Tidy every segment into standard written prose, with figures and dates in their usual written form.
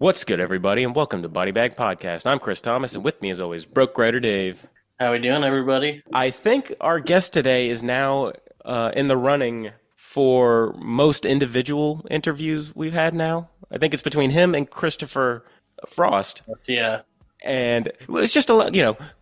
What's good, everybody, and welcome to Body Bag Podcast. I'm Chris Thomas, and with me, as always, Broke Writer Dave. How we doing, everybody? I think our guest today is now in the running for most individual interviews we've had now. I think it's between him and Christopher Frost. Yeah. And it's just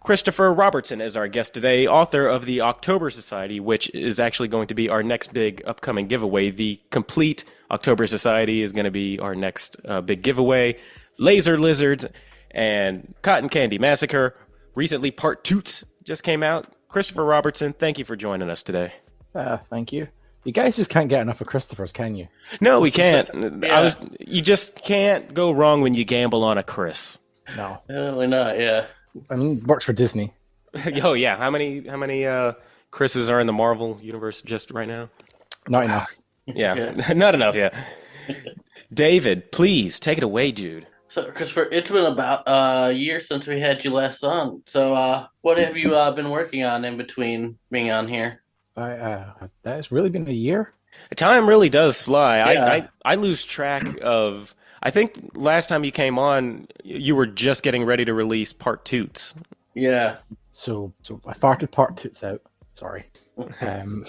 Christopher Robertson is our guest today, author of the October Society, which is actually going to be our next big upcoming giveaway. The complete October Society is going to be our next big giveaway. Laser Lizards and Cotton Candy Massacre. Recently, Part Toots just came out. Christopher Robertson, thank you for joining us today. Thank you. You guys just can't get enough of Christopher's, can you? No, we can't. Yeah. You just can't go wrong when you gamble on a Chris. No. Definitely not, yeah. I mean, works for Disney. Oh yeah, how many Chris's are in the Marvel universe just right now? Not enough. Yeah, not enough. Yeah. David, please take it away, dude. So, Christopher, it's been about a year since we had you last on. So, what have you been working on in between being on here? That's really been a year. Time really does fly. Yeah. I lose track of. I think last time you came on, you were just getting ready to release Part Toots. Yeah. So I farted part toots out. Sorry. Um,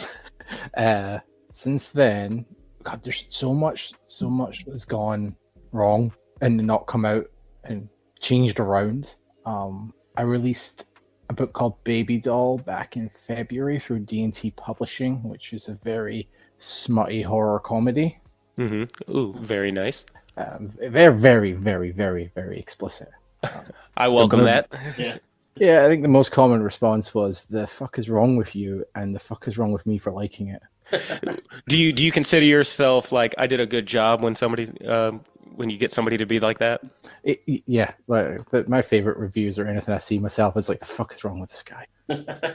since then, God, there's so much that's gone wrong and not come out and changed around. I released a book called Baby Doll back in February through D&T Publishing, which is a very smutty horror comedy. Mm-hmm. Ooh, very nice. Very, very, very, very, very explicit. I welcome that. Yeah. Yeah, I think the most common response was "the fuck is wrong with you" and "the fuck is wrong with me for liking it." Do you consider yourself like I did a good job when when you get somebody to be like that? Yeah, like my favorite reviews or anything I see myself is like, "The fuck is wrong with this guy?"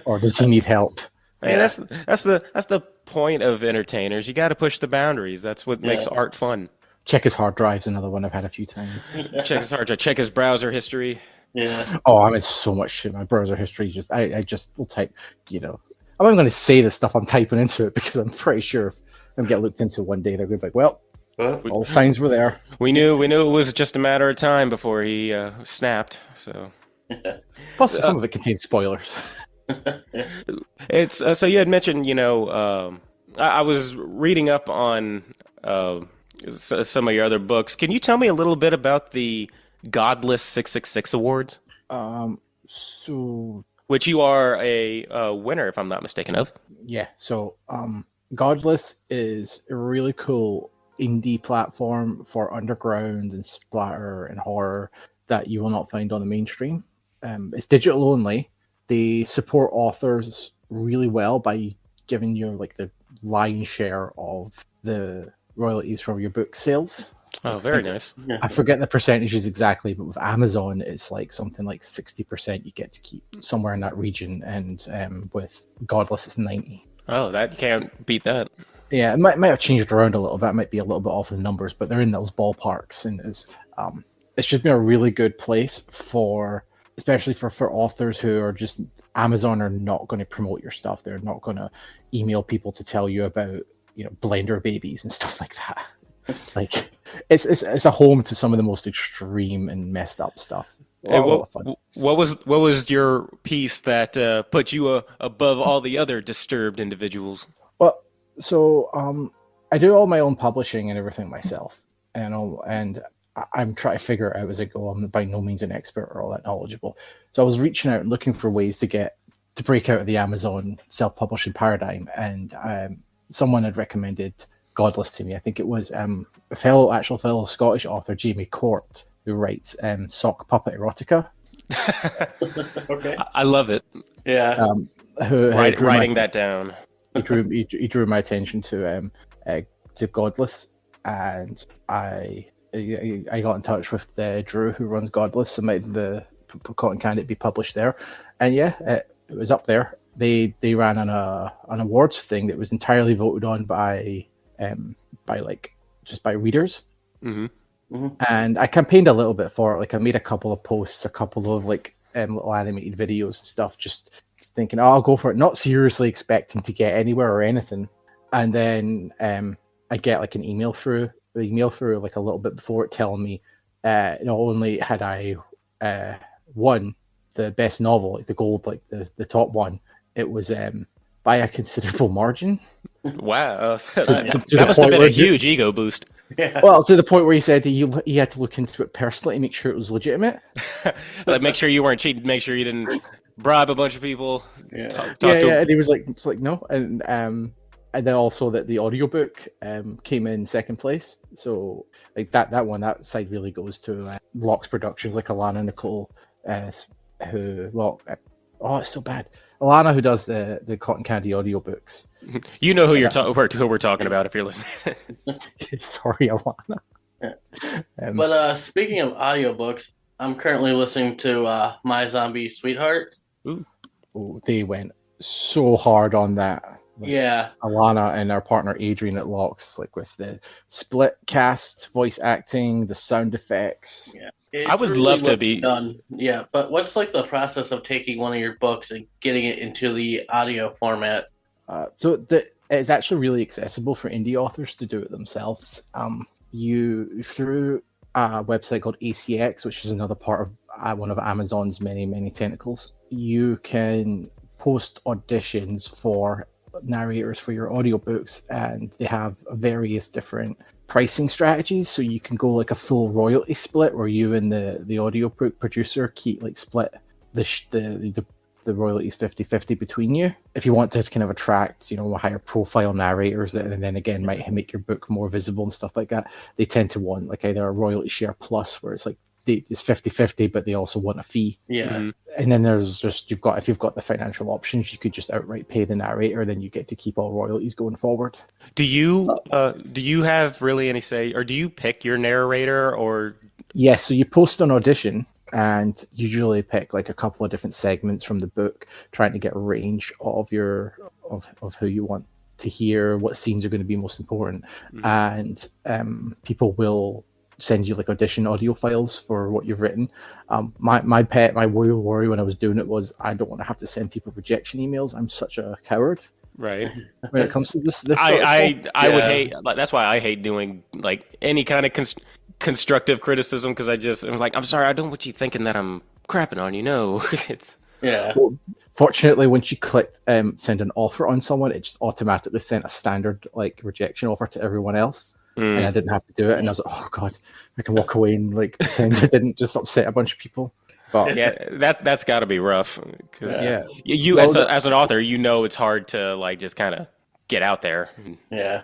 or "Does he need help?" Hey, that's the point of entertainers. You got to push the boundaries. That's what makes art fun. Check his hard drive's another one I've had a few times. Check his hard drive. Check his browser history. Yeah. Oh, I'm in so much shit. My browser history I just will type. I'm not going to say the stuff I'm typing into it because I'm pretty sure if I'm get looked into one day, they're going to be like, "Well, all the signs were there." We knew it was just a matter of time before he snapped. So Plus, some of it contains spoilers. it's so you had mentioned, I was reading up on some of your other books. Can you tell me a little bit about the Godless 666 Awards, So which you are a winner, if I'm not mistaken, of? yeah, so Godless is a really cool indie platform for underground and splatter and horror that you will not find on the mainstream. It's digital only. They support authors really well by giving you like the lion's share of the royalties from your book sales. Oh, very nice. I forget the percentages exactly, but with Amazon, it's like something like 60% you get to keep somewhere in that region, and with Godless, it's 90. Oh, that can't beat that. Yeah, it might have changed around a little bit. It might be a little bit off the numbers, but they're in those ballparks, and it's just been a really good place especially for authors who are just Amazon are not going to promote your stuff. They're not going to email people to tell you about blender babies and stuff like that. Like it's a home to some of the most extreme and messed up stuff. Hey, what was your piece that put you above all the other disturbed individuals? Well, so I do all my own publishing and everything myself, and I'm trying to figure it out as I go. I'm by no means an expert or all that knowledgeable. So I was reaching out and looking for ways to break out of the Amazon self-publishing paradigm, and someone had recommended Godless to me. I think it was a fellow Scottish author, Jamie Court, who writes Sock Puppet Erotica. Okay. I love it. Yeah. Writing that down. He drew my attention to Godless, and I got in touch with Drew, who runs Godless, and made the Cotton Candy be published there. And yeah, it was up there. They ran an awards thing that was entirely voted on by readers. Mm-hmm. Mm-hmm. And I campaigned a little bit for it. Like I made a couple of posts, a couple of little animated videos and stuff, just thinking, oh, I'll go for it, not seriously expecting to get anywhere or anything. And then I get like an email through like a little bit before it telling me not only had I won the best novel, like the gold, like the top one, it was by a considerable margin. Wow, To that the must have point been where a huge ego boost. Yeah. well, to the point where he said he had to look into it personally to make sure it was legitimate. Like, make sure you weren't cheating. Make sure you didn't bribe a bunch of people. Yeah. Talk Yeah, to yeah, them. and he was like, it's like no, and then also that the audiobook came in second place. So like that side really goes to Locke's Productions, like Alana Nicole, who oh, it's so bad. Alana, who does the Cotton Candy audiobooks. You know who who we're talking about if you're listening. Sorry, Alana. Yeah. Um, But speaking of audiobooks, I'm currently listening to My Zombie Sweetheart. Ooh. they went so hard on that. Like, Yeah. Alana and our partner Adrian at Locks, like with the split cast, voice acting, the sound effects. Yeah. I would love to well be- done. Yeah, but what's like the process of taking one of your books and getting it into the audio format? It's actually really accessible for indie authors to do it themselves. You through a website called ACX, which is another part of one of Amazon's many tentacles. You can post auditions for narrators for your audiobooks, and they have various different pricing strategies. So you can go like a full royalty split, where you and the audio producer keep like split the royalties 50-50 between you. If you want to kind of attract, higher profile narrators that and then again might make your book more visible and stuff like that, they tend to want like either a royalty share plus, where it's like it's 50-50, but they also want a fee. Yeah. Mm-hmm. And then there's just if you've got the financial options, you could just outright pay the narrator, then you get to keep all royalties going forward. Do you have really any say, or do you pick your narrator, or? Yes, so you post an audition and usually pick like a couple of different segments from the book, trying to get a range of of who you want to hear, what scenes are going to be most important. Mm-hmm. And people will send you like audition audio files for what you've written. My real worry when I was doing it was I don't want to have to send people rejection emails. I'm such a coward. Right. When it comes to this I would hate. Like, that's why I hate doing like any kind of constructive criticism, because I'm like, I'm sorry, I don't want you thinking that I'm crapping on you. No, it's. Yeah. Well, fortunately, once you click send an offer on someone, it just automatically sent a standard like rejection offer to everyone else, and I didn't have to do it. And I was like, oh god, I can walk away and like pretend I didn't just upset a bunch of people. But yeah, that's got to be rough. Yeah, you as an author, it's hard to like just kind of get out there. Yeah.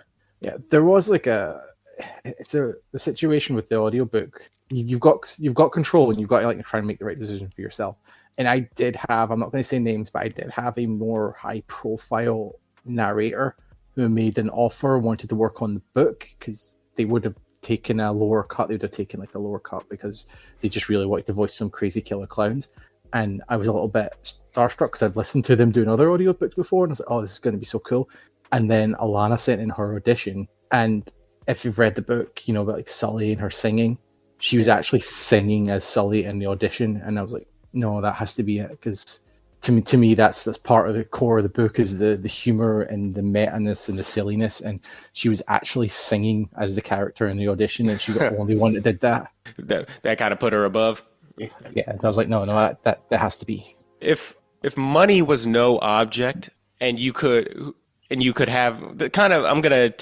There was like the situation with the audiobook. You've got control, and you've got to like try and make the right decision for yourself. And I did have, I'm not going to say names, but I did have a more high profile narrator who made an offer, wanted to work on the book, because they would have taken a lower cut. They would have taken like a lower cut because they just really wanted to voice some crazy killer clowns. And I was a little bit starstruck because I'd listened to them doing other audiobooks before, and I was like, oh, this is going to be so cool. And then Alana sent in her audition, and if you've read the book, about like Sully and her singing, she was actually singing as Sully in the audition, and I was like, no, that has to be it, because to me that's part of the core of the book is the humor and the meta-ness and the silliness, and she was actually singing as the character in the audition, and she was the only one that did that. That kind of put her above. Yeah, I was like, no, that has to be. If money was no object, and you could have the kind of, I'm gonna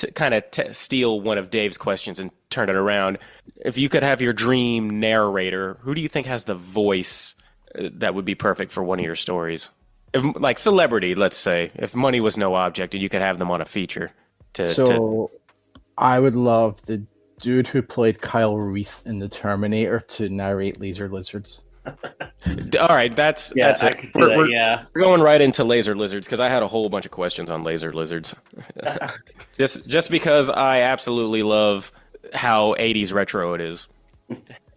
steal one of Dave's questions and turn it around. If you could have your dream narrator, who do you think has the voice that would be perfect for one of your stories? If, like celebrity, let's say, if money was no object and you could have them on a feature. I would love the dude who played Kyle Reese in The Terminator to narrate Laser Lizards. All right, that's it. We're going right into laser lizards, because I had a whole bunch of questions on laser lizards. just because I absolutely love how 80s retro it is.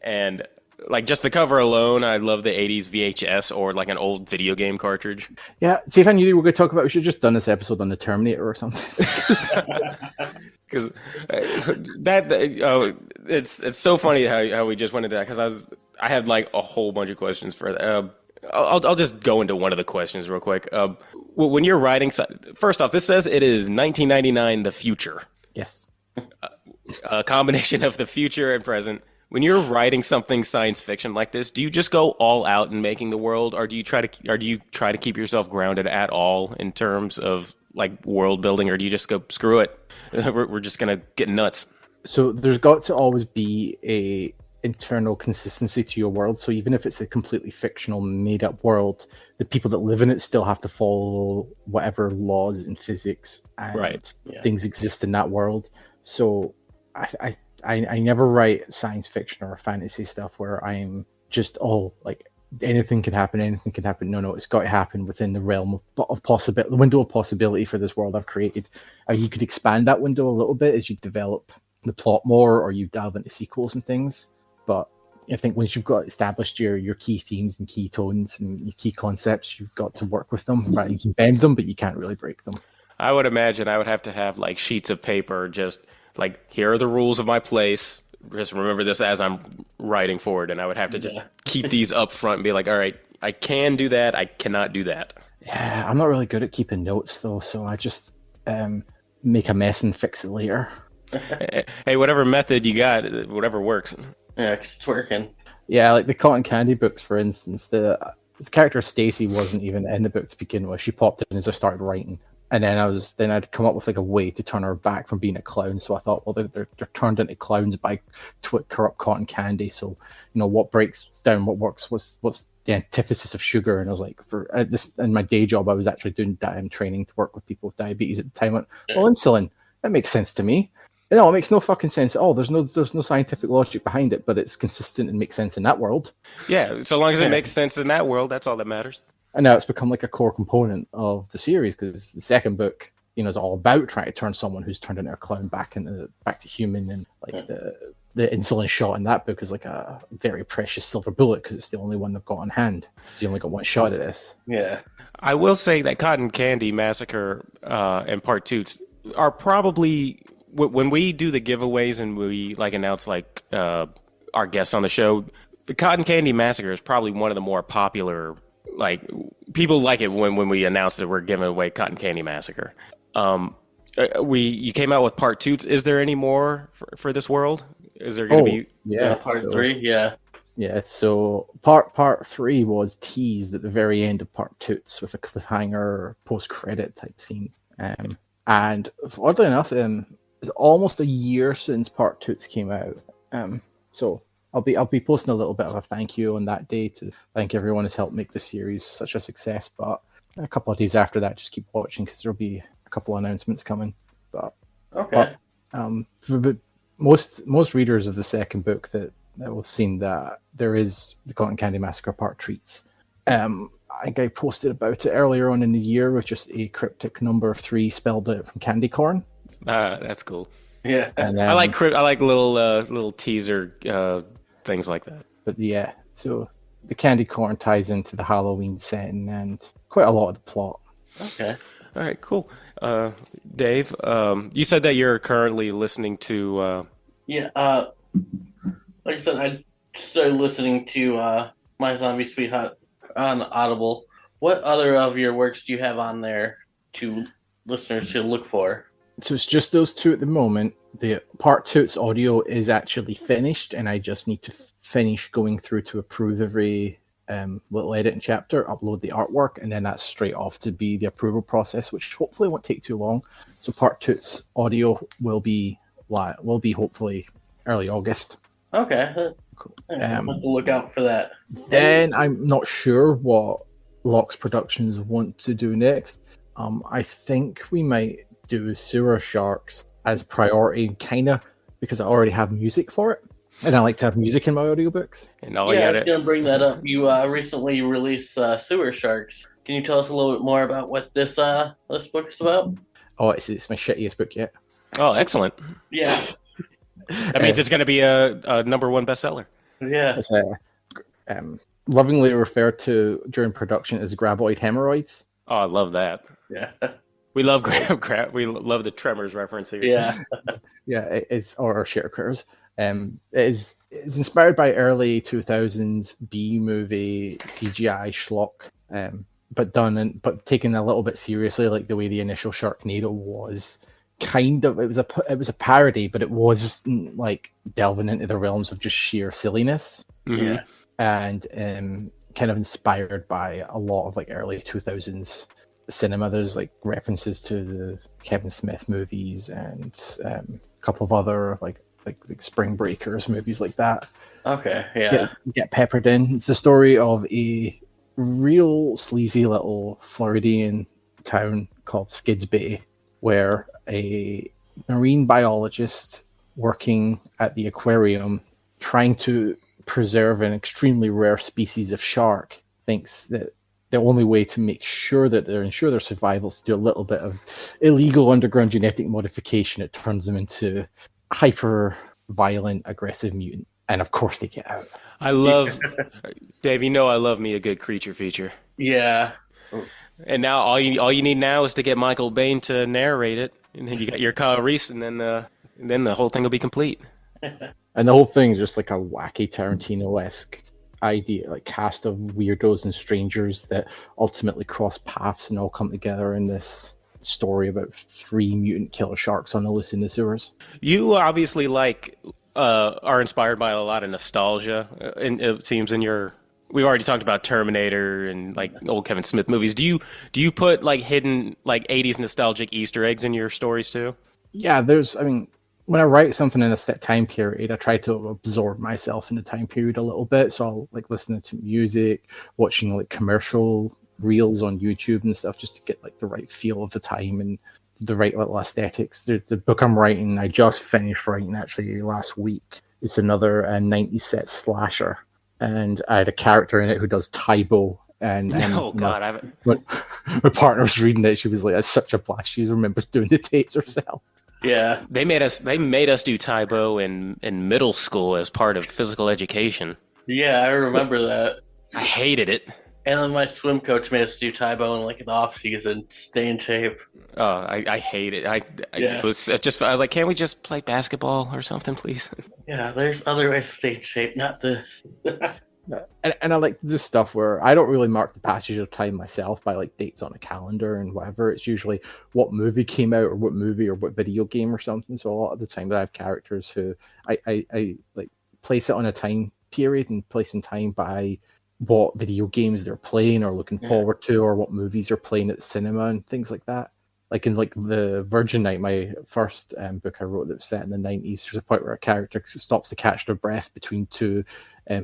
And like just the cover alone, I love the 80s VHS or like an old video game cartridge. Yeah, see, if I knew you were going to talk about it, we should have just done this episode on the Terminator or something. Because it's so funny how we just went into that, because I had like a whole bunch of questions for that. I'll just go into one of the questions real quick. When you're writing, first off, this says it is 1999, the future. Yes. A combination of the future and present. When you're writing something science fiction like this, do you just go all out in making the world, or do you try to keep yourself grounded at all in terms of like world building, or do you just go screw it, we're just gonna get nuts? So there's got to always be a internal consistency to your world. So even if it's a completely fictional, made up world, the people that live in it still have to follow whatever laws and physics and Right. things exist in that world. So I never write science fiction or fantasy stuff where I'm just like anything can happen, anything can happen. No, it's got to happen within the realm of possibility, the window of possibility for this world I've created. You could expand that window a little bit as you develop the plot more, or you delve into sequels and things. But I think once you've got established your key themes and key tones and your key concepts, you've got to work with them. Right, you can bend them, but you can't really break them. I would imagine I would have to have like sheets of paper, just like, here are the rules of my place. Just remember this as I'm writing forward, and I would have to just keep these up front and be like, all right, I can do that, I cannot do that. Yeah, I'm not really good at keeping notes though, so I just make a mess and fix it later. Hey, whatever method you got, whatever works. Yeah, 'cause it's working. Yeah, like the Cotton Candy books, for instance, the character Stacy wasn't even in the book to begin with. She popped in as I started writing, and then I'd come up with like a way to turn her back from being a clown. So I thought, well, they're turned into clowns by corrupt cotton candy. So what breaks down what works what's the antithesis of sugar. And I was like, for this in my day job, I was actually doing training to work with people with diabetes at the time. I went, well, insulin, that makes sense to me. No, it makes no fucking sense at all. There's no scientific logic behind it, but it's consistent and makes sense in that world. Yeah, so long as it makes sense in that world, that's all that matters. And now it's become like a core component of the series, because the second book, is all about trying to turn someone who's turned into a clown back to human, and like the insulin shot in that book is like a very precious silver bullet because it's the only one they've got on hand. So you only got one shot at this. Yeah. I will say that Cotton Candy Massacre and Part 2 are probably, when we do the giveaways and we like announce like our guests on the show, the Cotton Candy Massacre is probably one of the more popular. Like, people like it when we announce that we're giving away Cotton Candy Massacre. You came out with Part 2. Is there any more for this world? Is there going to be? Yeah, Part 3. Yeah. Yeah, so part 3 was teased at the very end of Part 2 with a cliffhanger post-credit type scene. And oddly enough, it's almost a year since Part 2 came out. So I'll be posting a little bit of a thank you on that day to thank everyone who's helped make the series such a success. But a couple of days after that, just keep watching because there'll be a couple of announcements coming. But Okay. for most readers of the second book that will seen that there is the Cotton Candy Massacre Part treats. I think I posted about it earlier on in the year with just a cryptic number 3 spelled out from candy corn. That's cool. Yeah. And, I like little teaser things like that. But yeah, so the candy corn ties into the Halloween setting and quite a lot of the plot. Okay. All right, cool. Dave, you said that you're currently listening to. Yeah. Like I said, I started listening to My Zombie Sweetheart on Audible. What other of your works do you have on there to listeners should look for? So it's just those two at the moment. The Part 2's audio is actually finished, and I just need to finish going through to approve every little edit and chapter, upload the artwork, and then that's straight off to be the approval process, which hopefully won't take too long. So Part 2's audio will be hopefully early August. Okay. Cool. I'll have to look out for that. Then I'm not sure what Locks Productions want to do next. I think we might do Sewer Sharks as priority, kind of, because I already have music for it, and I like to have music in my audiobooks. And I was going to bring that up. You recently released Sewer Sharks. Can you tell us a little bit more about what this book is about? Oh, it's my shittiest book yet. Oh, excellent. Yeah. That means it's going to be a #1 bestseller. Yeah. It's lovingly referred to during production as graboid hemorrhoids. Oh, I love that. Yeah. We love we love the Tremors reference here. Yeah. Yeah, it is, or sharecroppers. It's inspired by early 2000s B movie CGI schlock, but taken a little bit seriously, like the way the initial Sharknado was kind of, it was a parody, but it wasn't like delving into the realms of just sheer silliness. Yeah. And kind of inspired by a lot of like early 2000s cinema. There's like references to the Kevin Smith movies and a couple of other like Spring Breakers movies like that. Okay, yeah. Get peppered in. It's the story of a real sleazy little Floridian town called Skids Bay, where a marine biologist working at the aquarium trying to preserve an extremely rare species of shark thinks that the only way to make sure that they ensure their survival is to do a little bit of illegal underground genetic modification. It turns them into hyper violent, aggressive mutant. And of course they get out. I love, Dave, I love me a good creature feature. Yeah. And now all you need now is to get Michael Bain to narrate it, and then you got your Kyle Reese, and then the whole thing will be complete. And the whole thing is just like a wacky Tarantino-esque idea, like cast of weirdos and strangers that ultimately cross paths and all come together in this story about 3 mutant killer sharks on the loose in the sewers. You obviously are inspired by a lot of nostalgia, and it seems in your. We already talked about Terminator and like old Kevin Smith movies. Do you put like hidden like 80s nostalgic Easter eggs in your stories too? Yeah, when I write something in a set time period, I try to absorb myself in the time period a little bit. So I'll like listening to music, watching like commercial reels on YouTube and stuff, just to get like the right feel of the time and the right little aesthetics. The book I'm writing, I just finished writing actually last week. It's another 90s set slasher, and I had a character in it who does Taibo. And oh god, when my partner was reading it, she was like, "That's such a blast." She remembers doing the tapes herself. Yeah, they made us do Taibo in middle school as part of physical education. Yeah, I remember that. I hated it. And then my swim coach made us do Taibo in like the off season, stay in shape. Oh, I hate it. It was just. I was like, can't we just play basketball or something, please? Yeah, there's other ways to stay in shape, not this. And I like to do stuff where I don't really mark the passage of time myself by like dates on a calendar and whatever. It's usually what movie came out or what movie or what video game or something. So a lot of the time I have characters who I like place it on a time period and place in time by what video games they're playing or looking forward to, or what movies they're playing at the cinema and things like that. Like in like the Virgin Night, my first book I wrote that was set in the 90s, there's a point where a character stops to catch their breath between 2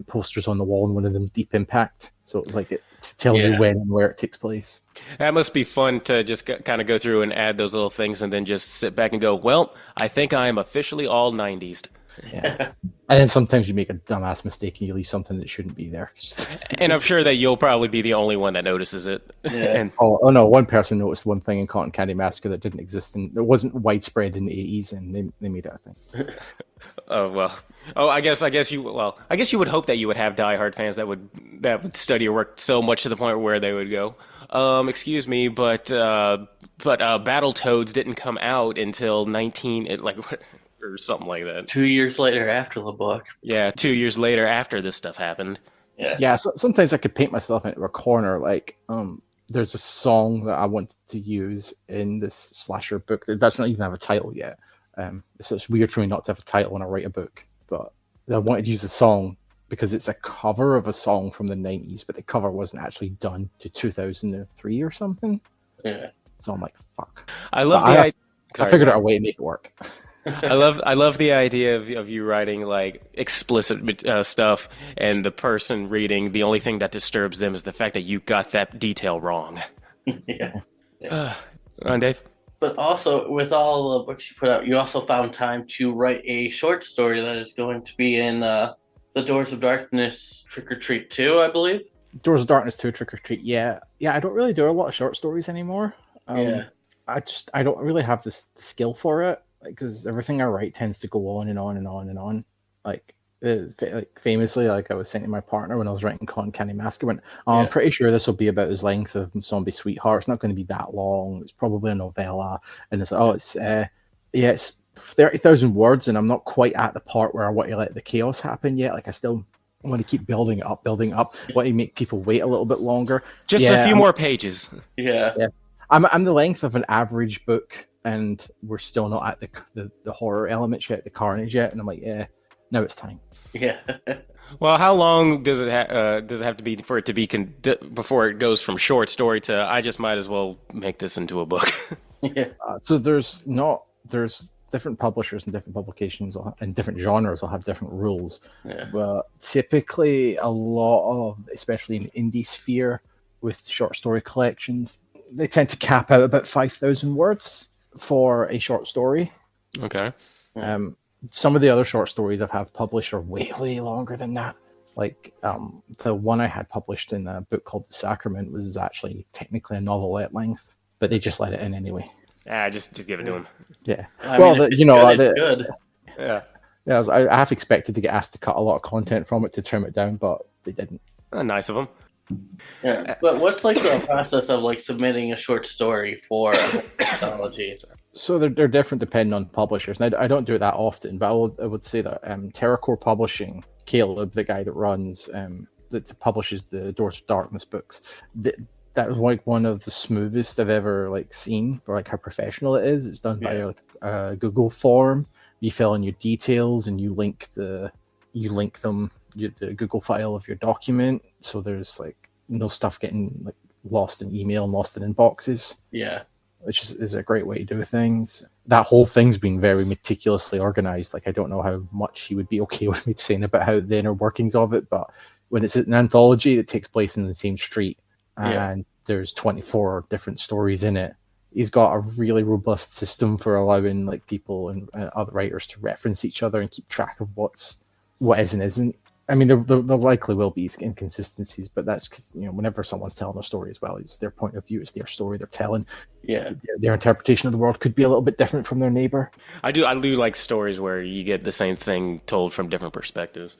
posters on the wall, and one of them's Deep Impact. So like it tells you when and where it takes place. That must be fun to just kind of go through and add those little things and then just sit back and go, well, I think I am officially all 90s. Yeah. And then sometimes you make a dumbass mistake and you leave something that shouldn't be there. And I'm sure that you'll probably be the only one that notices it. Yeah. And, oh no, one person noticed one thing in Cotton Candy Massacre that didn't exist, and it wasn't widespread in the 80s, and they made it a thing. Oh well. Oh, I guess you would hope that you would have diehard fans that would study your work so much to the point where they would go, excuse me, but Battletoads didn't come out until or something like that. 2 years later after the book. Yeah, 2 years later after this stuff happened. Yeah. So sometimes I could paint myself into a corner. Like, there's a song that I wanted to use in this slasher book that does not even have a title yet. It's weird for me not to have a title when I write a book, but I wanted to use the song because it's a cover of a song from the 90s, but the cover wasn't actually done to 2003 or something. Yeah. So I'm like, fuck. I love I figured out a way to make it work. I love the idea of you writing like explicit stuff, and the person reading, the only thing that disturbs them is the fact that you got that detail wrong. Yeah. On Dave. But also, with all the books you put out, you also found time to write a short story that is going to be in The Doors of Darkness Trick or Treat 2, I believe. Doors of Darkness 2 Trick or Treat, yeah. I don't really do a lot of short stories anymore. I don't really have the skill for it, because everything I write tends to go on and on and on and on. Like famously, like I was saying to my partner when I was writing Cotton Candy Massacre, I'm pretty sure this will be about as length of Zombie Sweetheart. It's not going to be that long. It's probably a novella, and it's 30,000 words, and I'm not quite at the part where I want to let the chaos happen yet. Like I still want to keep building up. Want to make people wait a little bit longer. Just a few more pages. Yeah. I'm the length of an average book and we're still not at the horror elements yet, the carnage yet. And I'm like, yeah, now it's time. Yeah. Well, how long does it have to be for it to be before it goes from short story to I just might as well make this into a book? Yeah. So there's different publishers and different publications and different genres will have different rules. Yeah. But typically, a lot of, especially in the indie sphere, with short story collections, they tend to cap out about 5,000 words for a short story. Okay. Some of the other short stories I've had published are way longer than that. Like the one I had published in a book called The Sacrament was actually technically a novelette length, but they just let it in anyway. Just give it to him. Yeah. I mean, it's good. Yeah. Yeah, I have expected to get asked to cut a lot of content from it to trim it down, but they didn't. Nice of them. Yeah, but what's like the process of like submitting a short story for anthology? So they're different depending on publishers. And I don't do it that often, but I would say that Terracore Publishing, Caleb, the guy that runs that publishes the Doors of Darkness books, that was like one of the smoothest I've ever like seen for like how professional it is. It's done by a Google form. You fill in your details and you link the Google file of your document. So there's like no stuff getting like lost in email and lost in inboxes. Yeah. Which is a great way to do things. That whole thing's been very meticulously organized. Like I don't know how much he would be okay with me saying about how the inner workings of it, but when it's an anthology that takes place in the same street and there's 24 different stories in it, he's got a really robust system for allowing like people and other writers to reference each other and keep track of what is and isn't. I mean, there likely will be inconsistencies, but that's because, whenever someone's telling a story as well, it's their point of view, it's their story they're telling. Yeah. Their interpretation of the world could be a little bit different from their neighbor. I do like stories where you get the same thing told from different perspectives.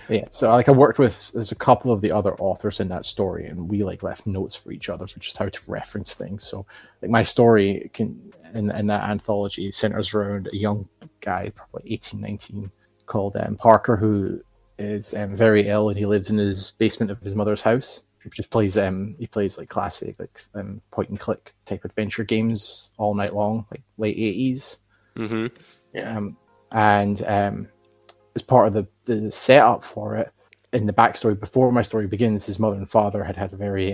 Yeah, so like I worked with, there's a couple of the other authors in that story, and we like left notes for each other for just how to reference things. So like my story in that anthology centers around a young guy, probably 18, 19, called Parker, who is very ill, and he lives in his basement of his mother's house. He just plays like classic point and click type adventure games all night long, like late 80s. Mm-hmm. Yeah. And as part of the setup for it, in the backstory before my story begins, his mother and father had a very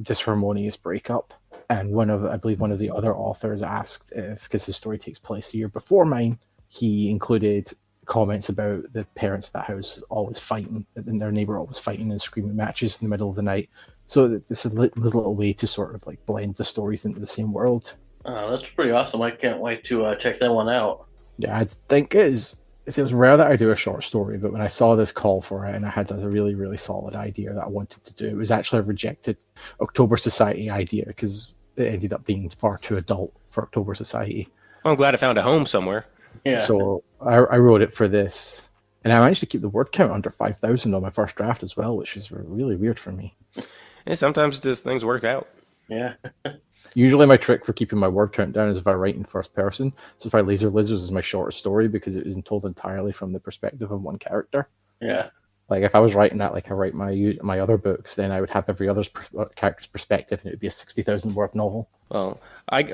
disharmonious breakup. And I believe one of the other authors asked if, because his story takes place the year before mine, he included comments about the parents of that house always fighting, and their neighbor always fighting and screaming matches in the middle of the night. So this is a little way to sort of like blend the stories into the same world. Oh, that's pretty awesome. I can't wait to check that one out. Yeah, I think it was rare that I do a short story, but when I saw this call for it and I had a really, really solid idea that I wanted to do, it was actually a rejected October Society idea because it ended up being far too adult for October Society. Well, I'm glad I found a home somewhere. Yeah. So I wrote it for this, and I managed to keep the word count under 5,000 on my first draft as well, which is really weird for me. And sometimes just things work out. Yeah. Usually my trick for keeping my word count down is if I write in first person. So if I Laser Lizards is my shortest story because it isn't told entirely from the perspective of one character. Yeah. Like if I was writing that like I write my other books, then I would have every other character's perspective, and it would be a 60,000 word novel. Well, I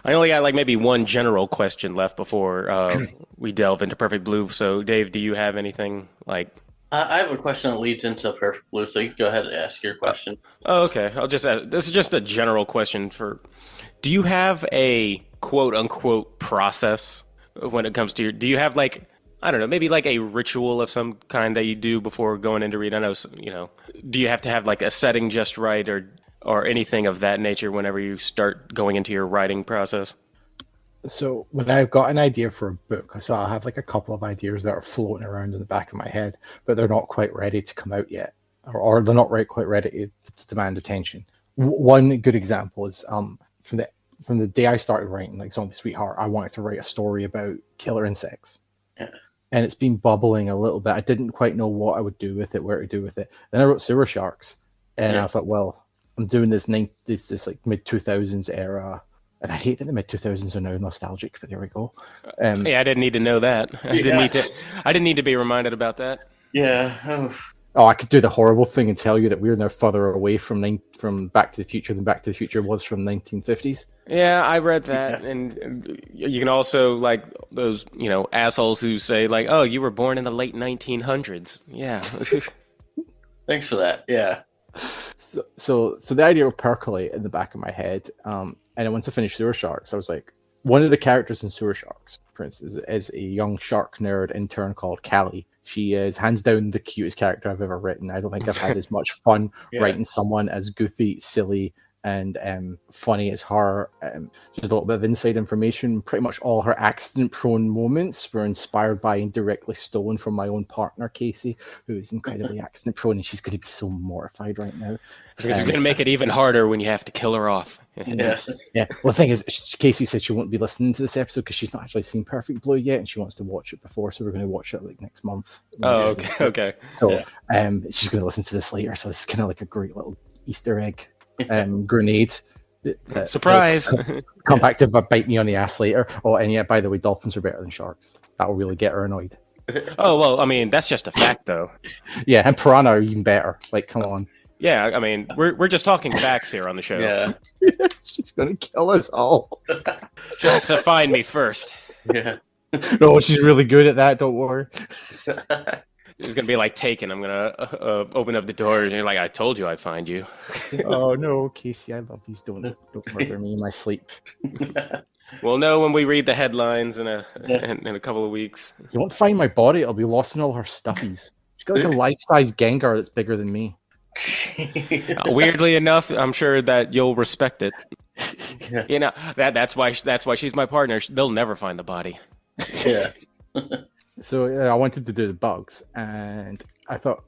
only got like maybe one general question left before we delve into Perfect Blue. So, Dave, do you have anything like? I have a question that leads into Perfect Blue, so you can go ahead and ask your question. Oh, okay. I'll just ask. This is just a general question do you have a quote unquote process when it comes to do you have like, I don't know, maybe like a ritual of some kind that you do before going in to read? I know, do you have to have like a setting just right or anything of that nature whenever you start going into your writing process? So when I've got an idea for a book, so I'll have like a couple of ideas that are floating around in the back of my head, but they're not quite ready to come out yet, or they're not quite ready to demand attention. One good example is from the day I started writing like Zombie Sweetheart, I wanted to write a story about killer insects. Yeah. And it's been bubbling a little bit. I didn't quite know what I would do with it, where to do with it. Then I wrote Sewer Sharks, and I thought, well, I'm doing this like mid 2000s era, and I hate that the mid 2000s are now nostalgic. But there we go. Yeah, I didn't need to know that. I didn't need to be reminded about that. Yeah. Oh, I could do the horrible thing and tell you that we're now further away from Back to the Future than Back to the Future was from 1950s. Yeah, I read that, and you can also like those, assholes who say like, "Oh, you were born in the late 1900s." Yeah. Thanks for that. Yeah. So the idea will percolate in the back of my head, and then once I finished Sewer Sharks, I was like, one of the characters in Sewer Sharks, for instance, is a young shark nerd intern called Callie. She is hands down the cutest character I've ever written. I don't think I've had as much fun writing someone as goofy, silly, and funny as her. Just a little bit of inside information. Pretty much all her accident-prone moments were inspired by and directly stolen from my own partner, Casey, who is incredibly accident-prone, and she's going to be so mortified right now. Because it's going to make it even harder when you have to kill her off. Yes. Yeah. Well, the thing is, Casey said she won't be listening to this episode because she's not actually seen Perfect Blue yet, and she wants to watch it before. So we're going to watch it like next month. Oh, okay. So, she's going to listen to this later. So this is kind of like a great little Easter egg grenade. Surprise! Come back to bite me on the ass later. Oh, and yeah, by the way, dolphins are better than sharks. That will really get her annoyed. Oh well, I mean that's just a fact, though. Yeah, and piranha are even better. Like, come on. Yeah, I mean we're just talking facts here on the show. Yeah. She's gonna kill us all. She has to find me first. Yeah. No, she's really good at that. Don't worry. It's gonna be like Taken. I'm gonna open up the door and you're like, I told you I'd find you. Oh no, Casey, I love these. Don't murder me in my sleep. We'll know when we read the headlines in a couple of weeks. You won't find my body. It'll be lost in all her stuffies. She's got like a life-size Gengar that's bigger than me. Weirdly enough, I'm sure that you'll respect it. That's why she's my partner. They'll never find the body. Yeah. So I wanted to do the bugs, and I thought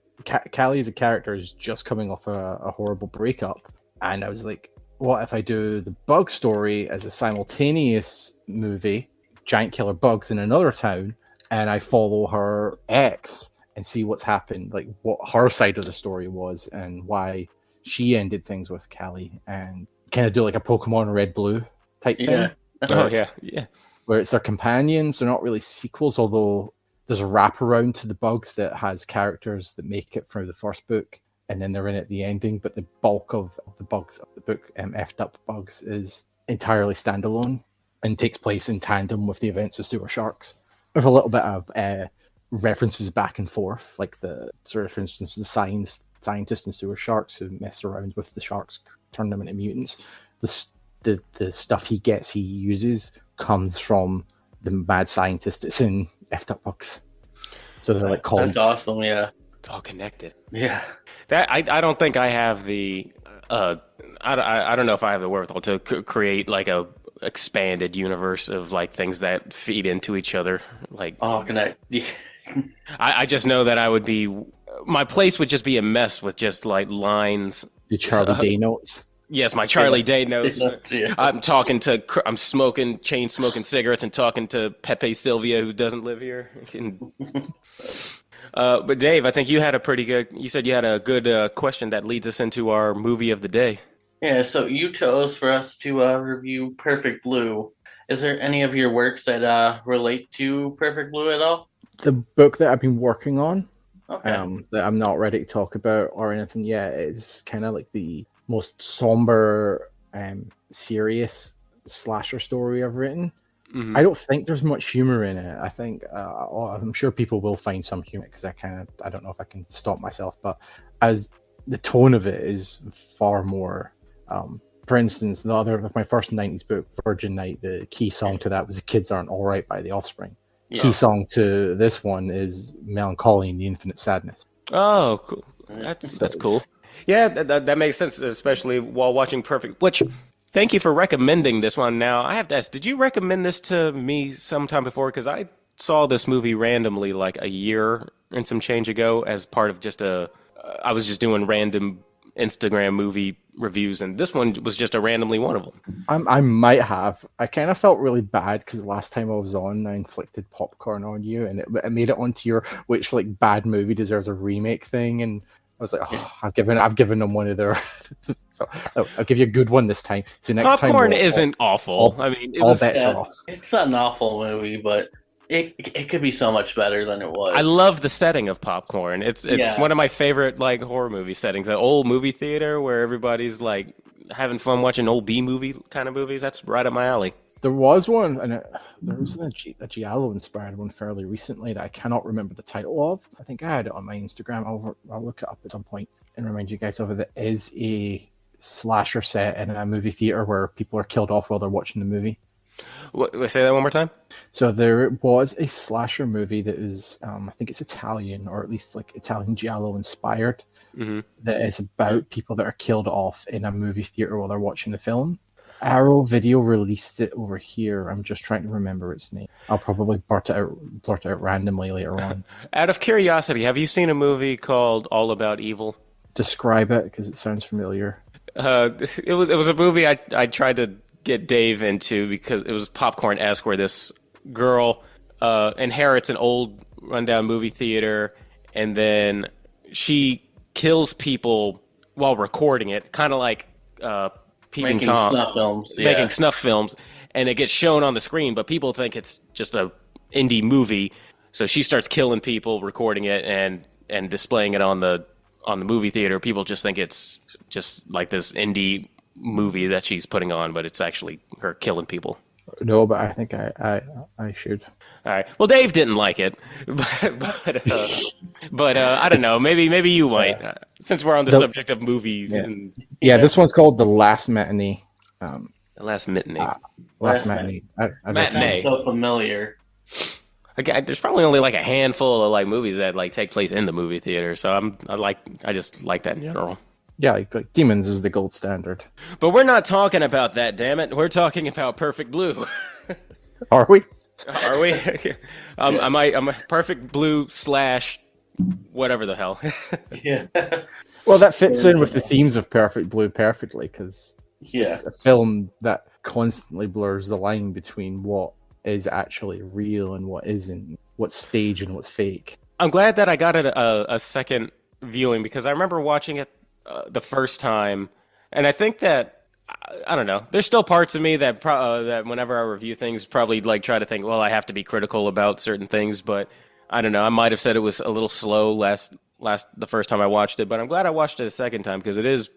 Callie as a character is just coming off a horrible breakup, and I was like, what if I do the bug story as a simultaneous movie, giant killer bugs in another town, and I follow her ex and see what's happened, like what her side of the story was and why she ended things with Callie, and kind of do like a Pokemon Red Blue type thing. Oh yeah. Where it's their companions. They're not really sequels, although there's a wraparound to the bugs that has characters that make it through the first book, and then they're in at the ending. But the bulk of the bugs of the book, Effed Up Bugs, is entirely standalone and takes place in tandem with the events of Sewer Sharks, with a little bit of references back and forth, like the sort of, for instance, the scientists in Sewer Sharks who mess around with the sharks, turn them into mutants. The stuff he uses comes from the mad scientist that's in Effed Up Bugs. So they're like colleagues. That's awesome, yeah. It's all connected. Yeah. That I don't think I have the I don't know if I have the wherewithal to create like a expanded universe of like things that feed into each other. Like connect. I just know that I would be, my place would just be a mess with just like lines. The Charlie Day notes. Yes, my Charlie Day notes. Yeah. I'm smoking chain smoking cigarettes and talking to Pepe Sylvia, who doesn't live here. But Dave, I think you said you had a good question that leads us into our movie of the day. Yeah, so you chose for us to review Perfect Blue. Is there any of your works that relate to Perfect Blue at all? The book that I've been working on, Okay. that I'm not ready to talk about or anything yet, is kind of like the most somber, serious slasher story I've written. Mm-hmm. I don't think there's much humor in it. I think I'm sure people will find some humor because I don't know if I can stop myself, but as the tone of it is far more. For instance, my first 90s book, Virgin Night, the key song to that was "The Kids Aren't All Right" by The Offspring. Yeah. Key song to this one is "Melancholy and the Infinite Sadness." Oh, cool. That's cool. Yeah, that makes sense, especially while watching Perfect. Which, thank you for recommending this one. Now, I have to ask, did you recommend this to me sometime before? Because I saw this movie randomly like a year and some change ago as part of just I was just doing random Instagram movie reviews, and this one was just a randomly one of them. I might have. I kind of felt really bad because last time I was on, I inflicted popcorn on you, and it made it onto your which like bad movie deserves a remake thing, and I was like, I've given them one of their. So I'll give you a good one this time. So next Popcorn time isn't awful. I mean, all bets are off. It's not an awful movie, but it could be so much better than it I was. love the setting of Popcorn. It's Yeah. one of my favorite like horror movie settings. An old movie theater where everybody's like having fun watching old B movie kind of movies. That's right up my alley. There was one, and there was a Giallo inspired one fairly recently that I cannot remember the title of. I think I had it on my Instagram. I'll look it up at some point and remind you guys of it. That is a slasher set in a movie theater where people are killed off while they're watching the movie. Say that one more time. So there was a slasher movie that is, I think it's Italian, or at least like Italian Giallo inspired, that is about people that are killed off in a movie theater while they're watching the film. Arrow Video released it over here. I'm just trying to remember its name. I'll probably blurt it out randomly later on. Out of curiosity, have you seen a movie called All About Evil? Describe it because it sounds familiar. It was a movie I tried to get Dave into because it was popcorn-esque, where this girl inherits an old rundown movie theater, and then she kills people while recording it, kind of like Peeping Making Tom, snuff films. Yeah. making snuff films, and it gets shown on the screen, but people think it's just a indie movie. So she starts killing people, recording it, and displaying it on the movie theater. People just think it's just like this indie movie that she's putting on, but it's actually her killing people. No, but I think I should. All right. Well, Dave didn't like it, but I don't know. Maybe you might, since we're on the subject of movies. Yeah. And This one's called The Last Matinee. the last matinee. Last Matinee. I don't Matinee. Sounds so familiar. Again, there's probably only like a handful of like movies that like take place in the movie theater, so I just like that in general. Yeah, like Demons is the gold standard. But we're not talking about that, damn it. We're talking about Perfect Blue. Are we? Are we? I'm a Perfect Blue / whatever the hell. Yeah. Well, that fits in with the themes of Perfect Blue perfectly because Yeah. it's a film that constantly blurs the line between what is actually real and what isn't, what's staged and what's fake. I'm glad that I got it a second viewing because I remember watching it the first time, and I think that I don't know. There's still parts of me that that whenever I review things, probably like try to think, well, I have to be critical about certain things, but I don't know. I might have said it was a little slow the first time I watched it, but I'm glad I watched it a second time because it is.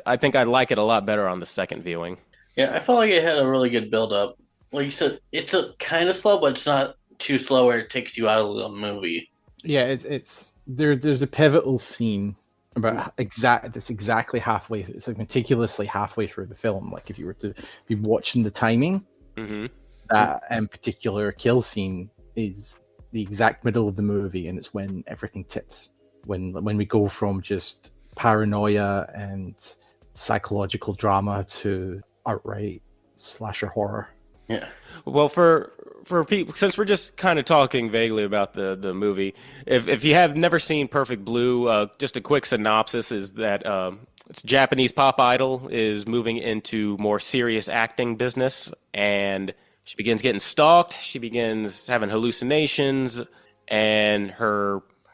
I think I like it a lot better on the second viewing. Yeah, I felt like it had a really good build up. Like you said, it's a kind of slow, but it's not too slow where it takes you out of the movie. Yeah, it's there's a pivotal scene about exactly halfway. It's like meticulously halfway through the film. Like if you were to be watching the timing, that in particular kill scene is the exact middle of the movie, and it's when everything tips. When we go from just paranoia and psychological drama to outright slasher horror. Yeah. Well, for people, since we're just kind of talking vaguely about the movie, if you have never seen Perfect Blue, just a quick synopsis is that it's Japanese pop idol is moving into more serious acting business, and she begins getting stalked. She begins having hallucinations, and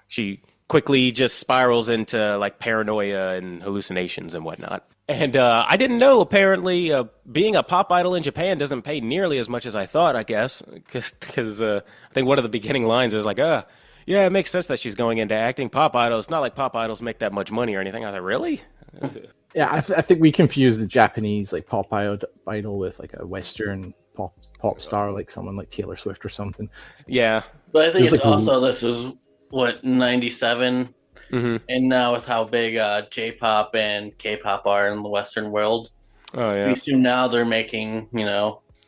she quickly just spirals into like paranoia and hallucinations and whatnot. And I didn't know, apparently, being a pop idol in Japan doesn't pay nearly as much as I thought, I guess. Because I think one of the beginning lines was like, yeah, it makes sense that she's going into acting. Pop idol, it's not like pop idols make that much money or anything. I was like, really? Yeah, I think we confuse the Japanese like pop idol with like a Western pop star, like someone like Taylor Swift or something. Yeah. But I think There's it's like also, this is, 97? Mm-hmm. And now with how big J-pop and K-pop are in the Western world, Oh, yeah. we assume now they're making,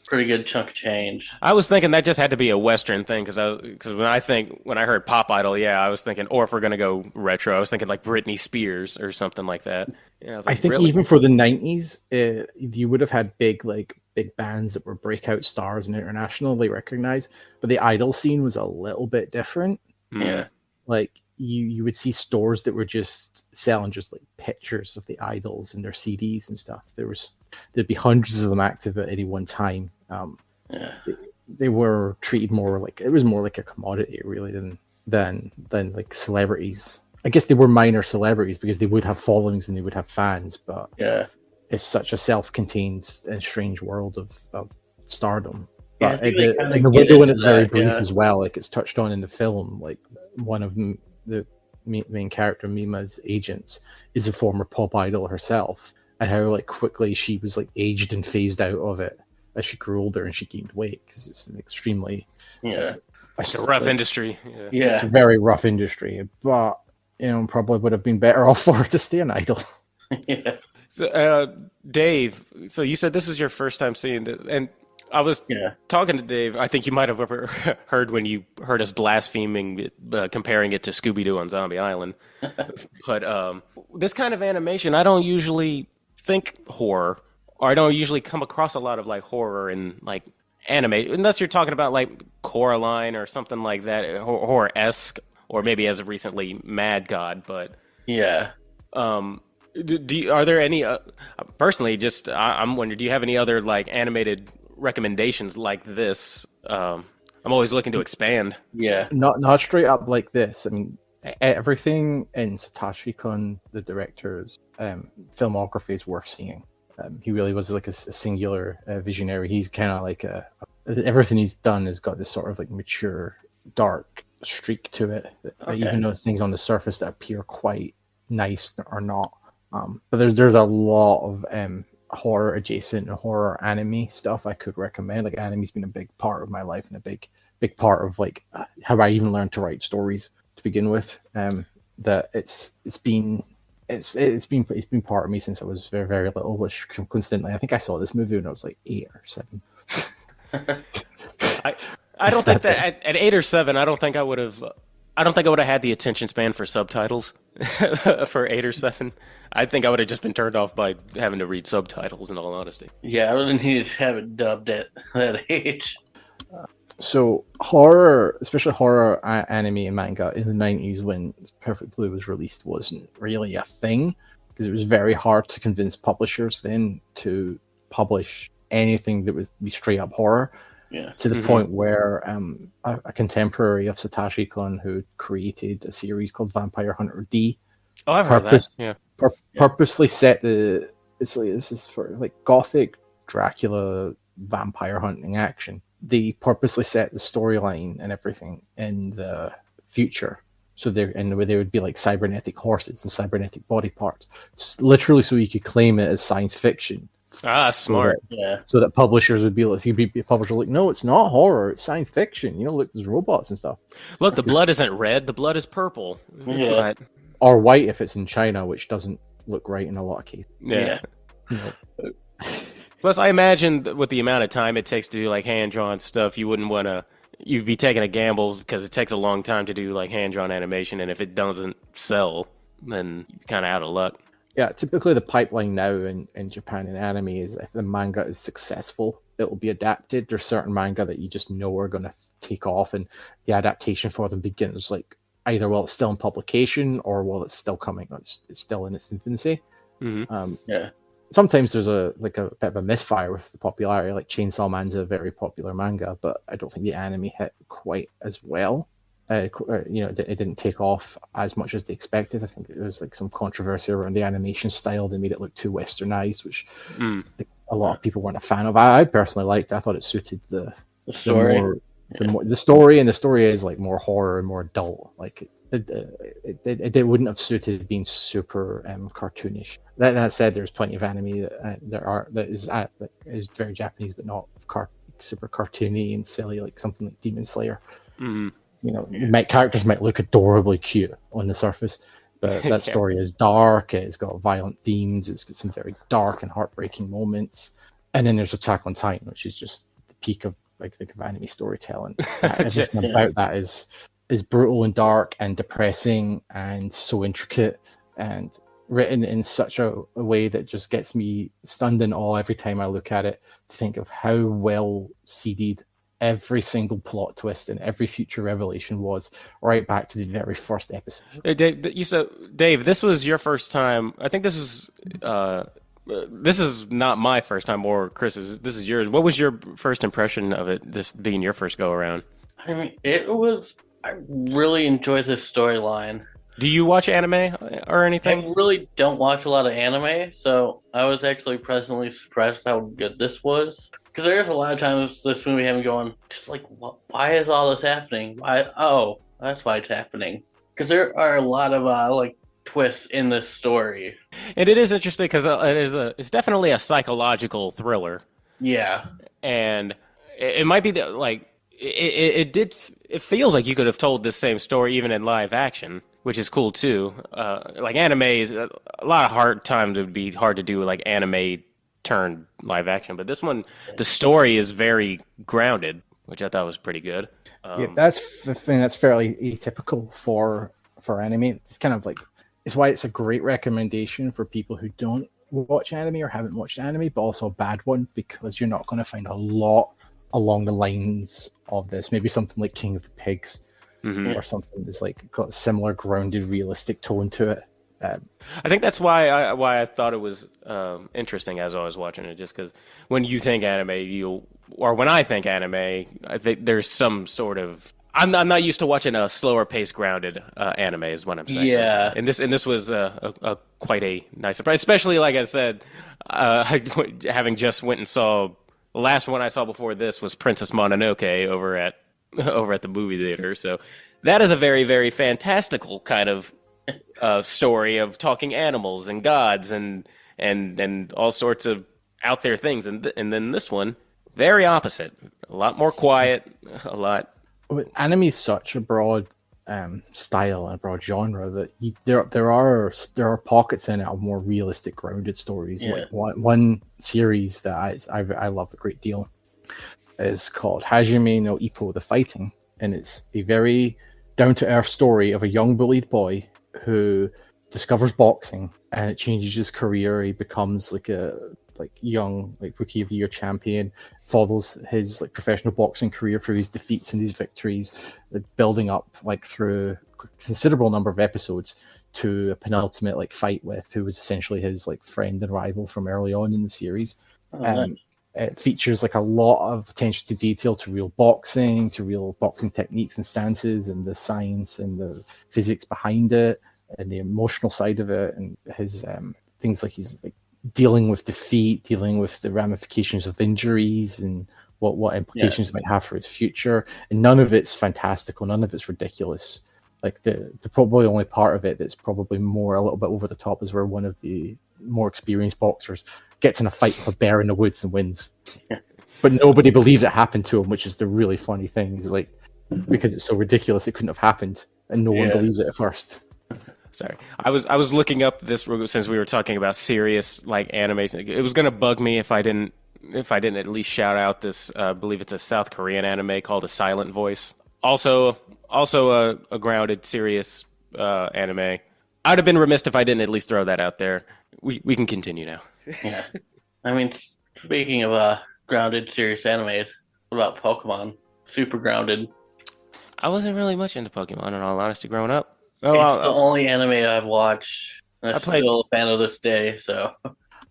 pretty good chunk of change. I was thinking that just had to be a Western thing because when I heard pop idol, I was thinking, or if we're gonna go retro, I was thinking like Britney Spears or something like that. Yeah, I was like, I think really? even for the 90s, you would have had big bands that were breakout stars and internationally recognized, but the idol scene was a little bit different. Yeah. Like you would see stores that were just selling just like pictures of the idols and their CDs and stuff. There'd be hundreds of them active at any one time. They were treated more like a commodity really than like celebrities. I guess they were minor celebrities because they would have followings and they would have fans, but Yeah. it's such a self-contained and strange world of stardom. Yeah, I But think they kind in the of get window when into it's very that. brief Yeah, as well, like it's touched on in the film, like one of the main character Mima's agents is a former pop idol herself, and how like quickly she was like aged and phased out of it as she grew older and she gained weight because it's an extremely yeah, It's a rough like, industry. Yeah. it's yeah. a very rough industry, but probably would have been better off for her to stay an idol. Yeah, So, Dave, so you said this was your first time seeing it, and I was yeah, talking to Dave. I think you might have ever heard when you heard us blaspheming, comparing it to Scooby Doo on Zombie Island. But this kind of animation, I don't usually think horror, or I don't usually come across a lot of like horror in like anime, unless you're talking about like Coraline or something like that, horror esque, or maybe as of recently Mad God. But yeah. are there any personally? Just I'm wondering, do you have any other like animated recommendations like this? I'm always looking to expand. Yeah. Not straight up like this. I mean, everything in Satoshi Kon, the director's filmography, is worth seeing. He really was like a singular visionary. He's kind of like everything he's done has got this sort of like mature, dark streak to it. That Okay. even though things on the surface that appear quite nice are not. But there's a lot of horror adjacent and horror anime stuff I could recommend. Like anime's been a big part of my life and a big part of like how I even learned to write stories to begin with. That it's been part of me since I was very, very little, which coincidentally I think I saw this movie when I was like 8 or 7. I I don't think that at 8 or 7, I don't think I would have. I don't think I would have had the attention span for subtitles for 8 or 7. I think I would have just been turned off by having to read subtitles. In all honesty, Yeah, I would have needed to have it dubbed at that age. So horror, especially horror anime and manga in the 90s when Perfect Blue was released, wasn't really a thing because it was very hard to convince publishers then to publish anything that would be straight up horror. Yeah. To the point where a contemporary of Satoshi Kon who created a series called Vampire Hunter D oh, I've heard that. Yeah, purposely set this is for like gothic Dracula vampire hunting action. They purposely set the storyline and everything in the future. So there would be like cybernetic horses and cybernetic body parts. It's literally so you could claim it as science fiction. smart. So that publishers would be like, publishers like, no, it's not horror, it's science fiction. Look, there's robots and stuff. Look, the blood isn't red; the blood is purple. It's Yeah. not. Or white if it's in China, which doesn't look right in a lot of cases. Yeah. Yeah. Plus, I imagine with the amount of time it takes to do like hand drawn stuff, you wouldn't want to. You'd be taking a gamble because it takes a long time to do like hand drawn animation, and if it doesn't sell, then you're kind of out of luck. Yeah, typically the pipeline now in Japan in anime is if the manga is successful, it will be adapted. There's certain manga that you just know are going to take off, and the adaptation for them begins like either while it's still in publication or while it's still coming. It's still in its infancy. Yeah. Sometimes there's a bit of a misfire with the popularity. Like Chainsaw Man's a very popular manga, but I don't think the anime hit quite as well. It didn't take off as much as they expected. I think there was like some controversy around the animation style. They made it look too westernized, which a lot of people weren't a fan of. I personally liked it. I thought it suited the story. The story, and the story is like more horror and more adult. Like it wouldn't have suited being super cartoonish. That said, there's plenty of anime that is very Japanese, but not super cartoony and silly, like something like Demon Slayer. Characters might look adorably cute on the surface, but that story is dark. It's got violent themes. It's got some very dark and heartbreaking moments. And then there's Attack on Titan, which is just the peak of anime storytelling. Everything about that is brutal and dark and depressing and so intricate and written in such a way that just gets me stunned in awe every time I look at it, to think of how well seeded every single plot twist and every future revelation was, right back to the very first episode. Hey, Dave, this was your first time. I think this is not my first time or Chris's. This is yours. What was your first impression of it, this being your first go around? I mean, I really enjoyed this storyline. Do you watch anime or anything? I really don't watch a lot of anime, so I was actually pleasantly surprised how good this was. Because there's a lot of times this movie having going, just like, why is all this happening? Why? Oh, that's why it's happening. Because there are a lot of like twists in this story. And it is interesting because it's definitely a psychological thriller, Yeah, and it might be like it feels like you could have told this same story even in live action, which is cool too. Like anime is a lot of hard times. It would be hard to do like anime turned live action, but this one, the story is very grounded, which I thought was pretty good. Yeah, that's the thing that's fairly atypical for anime. It's kind of like it's why it's a great recommendation for people who don't watch anime or haven't watched anime, but also a bad one because you're not going to find a lot along the lines of this. Maybe something like King of the Pigs or something that's like got a similar grounded, realistic tone to it. I think that's why I thought it was interesting as I was watching it, just because when you think anime, or when I think anime, I think there's some sort of I'm not used to watching a slower paced, grounded anime, is what I'm saying. Yeah. And this was a quite a nice surprise, especially like I said, having just went and saw the last one I saw before this was Princess Mononoke over at the movie theater. So that is a very, very fantastical kind of story of talking animals and gods and all sorts of out there things, and then this one, very opposite, a lot more quiet, a lot. Anime is such a broad style and a broad genre that there are pockets in it of more realistic, grounded stories. Yeah. Like one series that I love a great deal is called Hajime no Ippo the Fighting, and it's a very down to earth story of a young bullied boy who discovers boxing and it changes his career. He becomes like a young rookie of the year champion, follows his like professional boxing career through his defeats and his victories, building up like through a considerable number of episodes to a penultimate like fight with who was essentially his like friend and rival from early on in the series. It features like a lot of attention to detail to real boxing techniques and stances, and the science and the physics behind it, and the emotional side of it, and his things like he's like dealing with defeat, dealing with the ramifications of injuries, and what implications it might have for his future. And none of it's fantastical, none of it's ridiculous. Like the probably only part of it that's probably more a little bit over the top is where one of the more experienced boxers gets in a fight with a bear in the woods and wins. But nobody believes it happened to him, which is the really funny thing. Is like, because it's so ridiculous, it couldn't have happened, and no one believes it at first. Sorry, I was looking up this since we were talking about serious like animation. It was gonna bug me if I didn't at least shout out this. I believe it's a South Korean anime called A Silent Voice. Also a grounded, serious anime. I'd have been remiss if I didn't at least throw that out there. We can continue now. Yeah. I mean, speaking of grounded, serious animes, what about Pokemon? Super grounded. I wasn't really much into Pokemon, in all honesty, growing up. It's the only anime I've watched. And I'm still a fan of this day, so.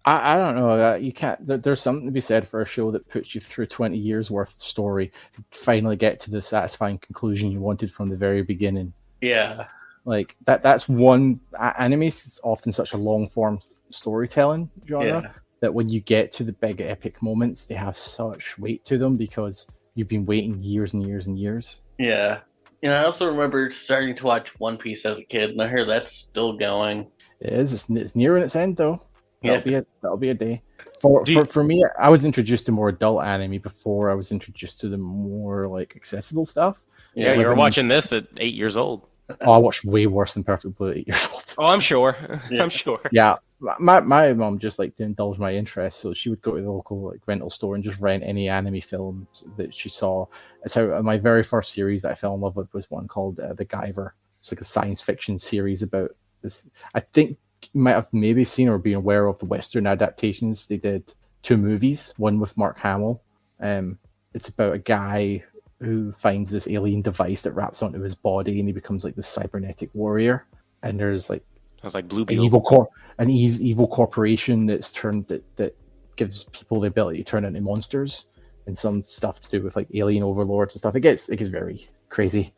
I don't know. You can't. There's something to be said for a show that puts you through 20 years worth of story to finally get to the satisfying conclusion you wanted from the very beginning. Yeah. Like that's one. Anime is often such a long form storytelling genre that when you get to the big epic moments, they have such weight to them because you've been waiting years and years and years. Yeah. I also remember starting to watch One Piece as a kid, and I hear that's still going. It is. It's nearing its end, though. Yeah. That'll be a day. For me, I was introduced to more adult anime before I was introduced to the more like accessible stuff. Yeah, you were watching this at 8 years old. Oh, I watched way worse than Perfect Blue at 8 years old. Oh, I'm sure. Yeah. I'm sure. Yeah, my mom just liked to indulge my interest, so she would go to the local like rental store and just rent any anime films that she saw. It's how my very first series that I fell in love with was one called The Guyver. It's like a science fiction series about this. I think you might have maybe seen or been aware of the Western adaptations. They did 2 movies, one with Mark Hamill. It's about a guy who finds this alien device that wraps onto his body, and he becomes like this cybernetic warrior. And there's like Sounds like Blue an Beetle. evil corporation that gives people the ability to turn into monsters, and some stuff to do with like alien overlords and stuff. It gets very crazy.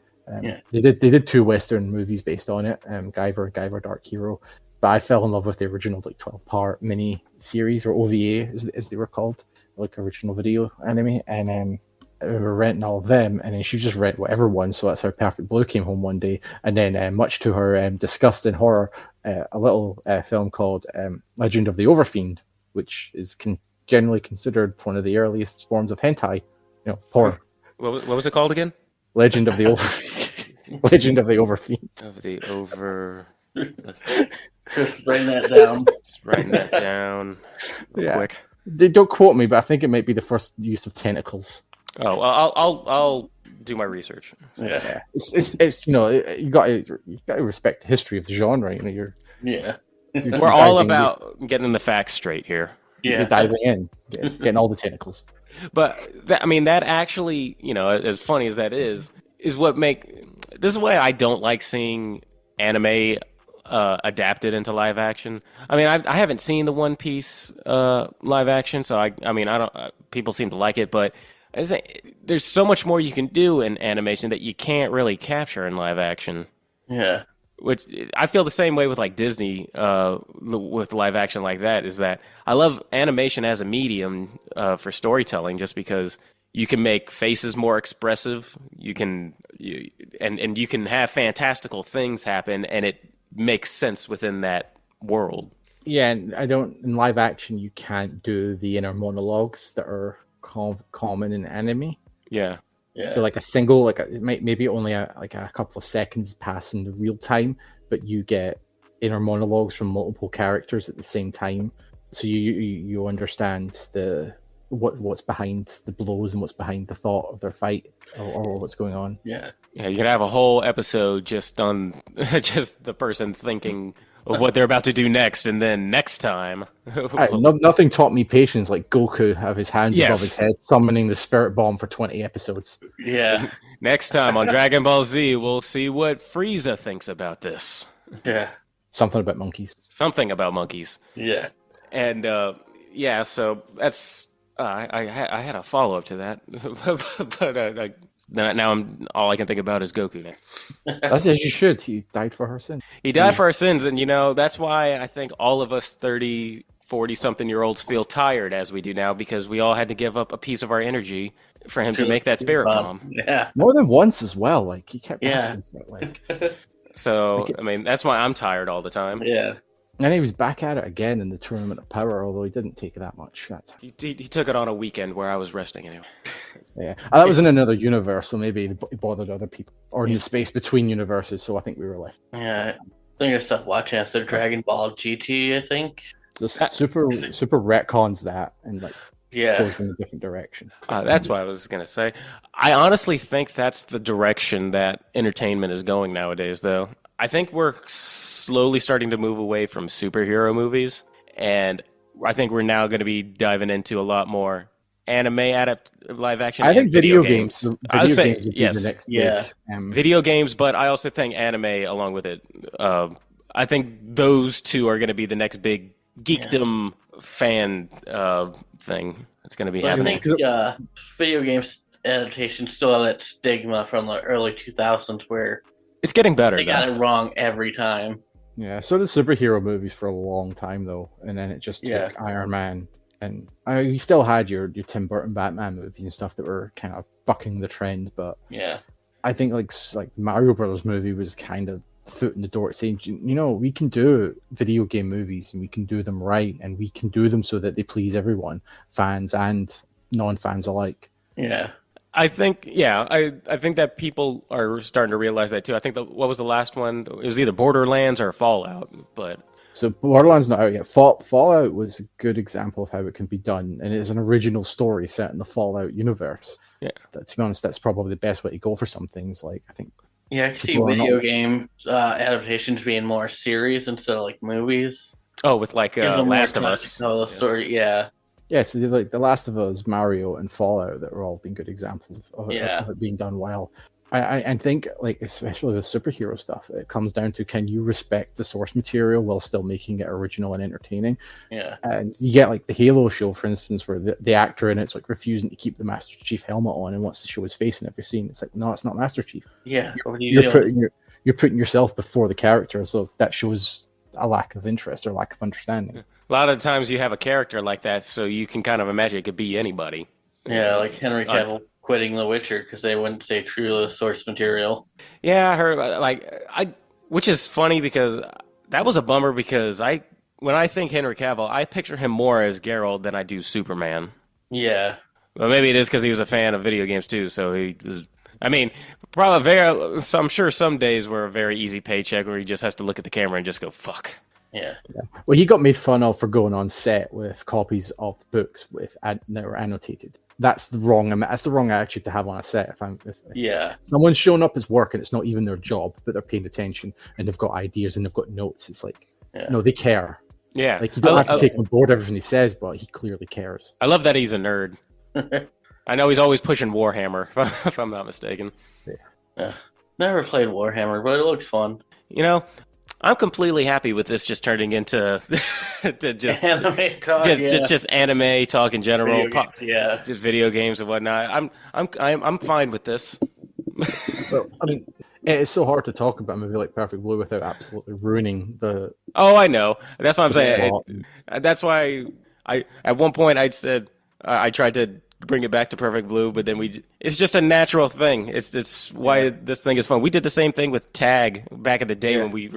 They did 2 Western movies based on it. Guyver, Dark Hero. but I fell in love with the original like 12-part mini series, or OVA as they were called, like original video anime. And we were renting all of them, and then she just rent whatever one. So that's how Perfect Blue came home one day, and then much to her disgust and horror, a little film called Legend of the Overfiend, which is generally considered one of the earliest forms of hentai, horror. What was it called again? Legend of the Overfiend. Legend of the Overfiend. Of the over. Just writing that down. Just writing that down real quick. They don't quote me, but I think it might be the first use of tentacles. Oh, well, I'll do my research. Yeah. It's you got to respect the history of the genre. Yeah. We're all about getting the facts straight here. You're diving in, getting all the tentacles. But that actually, as funny as that is what this is why I don't like seeing anime adapted into live action. I mean, I haven't seen the One Piece live action, so I don't. People seem to like it, but there's so much more you can do in animation that you can't really capture in live action. Yeah. Which I feel the same way with like Disney with live action like that, is that I love animation as a medium for storytelling, just because you can make faces more expressive. You can have fantastical things happen, and it makes sense within that world. Yeah, and in live action you can't do the inner monologues that are common in anime. Yeah. So like a single, maybe only a couple of seconds pass in the real time, but you get inner monologues from multiple characters at the same time. So you understand what's behind the blows and what's behind the thought of their fight, or what's going on. Yeah. Yeah, you could have a whole episode just on just the person thinking of what they're about to do next, and then next time. Nothing taught me patience like Goku have his hands above his head summoning the spirit bomb for 20 episodes. Yeah. Next time on Dragon Ball Z, we'll see what Frieza thinks about this. Yeah. Something about monkeys. Something about monkeys. Yeah. And so that's I had a follow up to that, but now all I can think about is Goku now. That's as you should. He died for her sins. He died for our sins, and that's why I think all of us 30, 40-something-year-olds feel tired as we do now, because we all had to give up a piece of our energy for him to make that spirit bomb. Yeah. More than once as well. Like, he kept asking for it. So, that's why I'm tired all the time. Yeah. And he was back at it again in the Tournament of Power, although he didn't take that much. He took it on a weekend where I was resting anyway. Yeah, that was in another universe, so maybe he bothered other people, or in the space between universes. So I think we were left. Yeah, I think I stopped watching after Dragon Ball GT. I think so. Super retcons that and goes in a different direction. That's what I was gonna say. I honestly think that's the direction that entertainment is going nowadays, though. I think we're slowly starting to move away from superhero movies, and I think we're now going to be diving into a lot more anime live action. I think video games. Video games would be yes, the next big, video games, but I also think anime along with it. I think those two are going to be the next big geekdom fan thing that's going to be happening. I think video games adaptations still have that stigma from the early 2000s where it's getting better. They got it wrong every time. Yeah, so did superhero movies for a long time, though. And then it just took Iron Man. And you still had your Tim Burton Batman movies and stuff that were kind of bucking the trend. But I think like Mario Brothers movie was kind of foot in the door saying, we can do video game movies and we can do them right. And we can do them so that they please everyone, fans and non-fans alike. Yeah. I think, I think that people are starting to realize that too. I think what was the last one? It was either Borderlands or Fallout, but so Borderlands not out yet. Fallout was a good example of how it can be done, and it's an original story set in the Fallout universe. Yeah, to be honest, that's probably the best way to go for some things. Like I think, I can see video game adaptations being more series instead of like movies. Oh, with like Last of Us. Oh, story, Yeah, so like The Last of Us, Mario, and Fallout that are all been good examples of it being done well. I think, especially with superhero stuff, it comes down to, can you respect the source material while still making it original and entertaining? Yeah. And you get the Halo show, for instance, where the actor in it's refusing to keep the Master Chief helmet on and wants to show his face in every scene. It's like, no, it's not Master Chief. Yeah. You're putting yourself before the character, so that shows a lack of interest or lack of understanding. A lot of the times you have a character like that, so you can kind of imagine it could be anybody. Yeah, like Henry Cavill quitting The Witcher because they wouldn't stay true to the source material. Yeah, I heard which is funny because that was a bummer because when I think Henry Cavill, I picture him more as Geralt than I do Superman. Yeah. Well, maybe it is because he was a fan of video games too, so he was. I mean, probably very. So I'm sure some days were a very easy paycheck where he just has to look at the camera and just go fuck. Yeah. Well, he got made fun of for going on set with copies of books that were annotated. That's the wrong. That's the wrong attitude to have on a set. If someone's showing up as work and it's not even their job, but they're paying attention and they've got ideas and they've got notes, it's like, no, they care. Yeah, like you don't have to take on board everything he says, but he clearly cares. I love that he's a nerd. I know he's always pushing Warhammer, if I'm not mistaken. Yeah. Never played Warhammer, but it looks fun. You know, I'm completely happy with this just turning into just anime talk, just anime talk in general, just video games and whatnot. I'm fine with this. Well, I mean, it's so hard to talk about a movie like Perfect Blue without absolutely ruining the. Oh, I know. That's what I'm saying. That's why at one point I said I tried to bring it back to Perfect Blue, but then it's just a natural thing. It's why this thing is fun. We did the same thing with Tag back in the day when we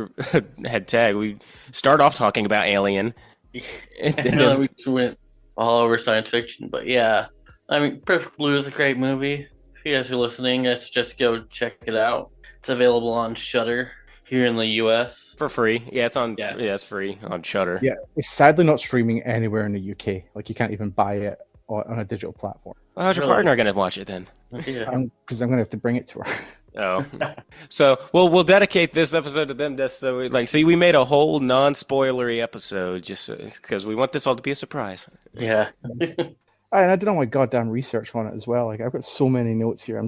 had Tag. We start off talking about Alien. And then we just went all over science fiction. But yeah, I mean, Perfect Blue is a great movie. If you guys are listening, let's just go check it out. It's available on Shudder here in the U.S. for free. Yeah, it's on. Yeah, it's free on Shudder. Yeah, it's sadly not streaming anywhere in the UK. Like you can't even buy it on a digital platform. Well, how's your partner going to watch it then? Because I'm going to have to bring it to her. Oh, so we'll dedicate this episode to them. Just so we made a whole non-spoilery episode just because we want this all to be a surprise. Yeah. And I did all my goddamn research on it as well. Like I've got so many notes here.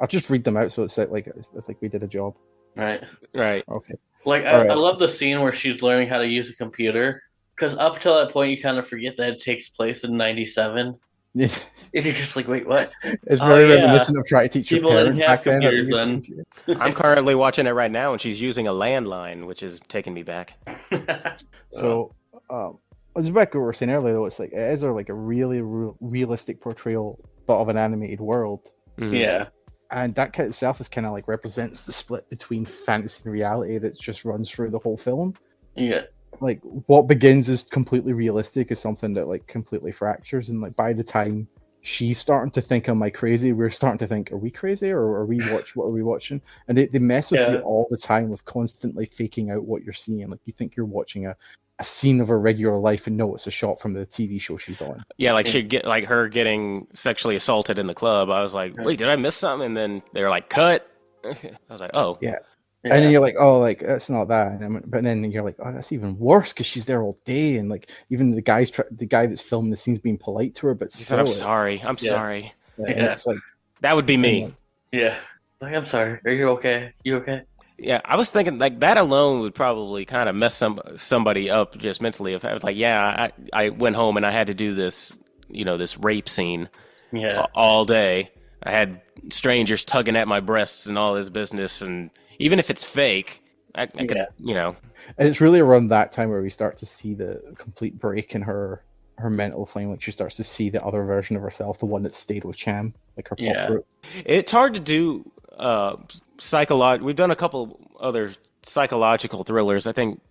I'll just read them out so it's like I think we did a job. Right. Okay. Like I love the scene where she's learning how to use a computer because up till that point you kind of forget that it takes place in '97. Yeah. And you're just like, wait, what? It's very reminiscent of trying to teach your parents back then. I'm currently watching it right now, and she's using a landline, which is taking me back. So, as Rebecca we were saying earlier, though, it's like it is like a really realistic portrayal, but of an animated world. Mm-hmm. Yeah, and that itself is kind of like represents the split between fantasy and reality that just runs through the whole film. Yeah. Like what begins as completely realistic is something that like completely fractures, and like by the time she's starting to think, am I crazy? We're starting to think, are we crazy or are we what are we watching? And they mess with you all the time with constantly faking out what you're seeing. Like you think you're watching a scene of her regular life and no, it's a shot from the TV show she's on. Yeah, like she'd get like her getting sexually assaulted in the club. I was like, wait, did I miss something? And then they're like, cut. I was like, oh. Yeah. And then you're like, oh, like that's not that. But then you're like, oh, that's even worse because she's there all day, and like even the guy that's filming the scene's being polite to her, but he said, I'm sorry. Yeah. It's like that would be me. Yeah, like I'm sorry. Are you okay? You okay? Yeah, I was thinking like that alone would probably kind of mess somebody up just mentally. If I was like, I went home and I had to do this, this rape scene, all day. I had strangers tugging at my breasts and all this business, and even if it's fake, I could, And it's really around that time where we start to see the complete break in her mental flame. Like she starts to see the other version of herself, the one that stayed with Cham, like her pop group. It's hard to do We've done a couple other psychological thrillers. I think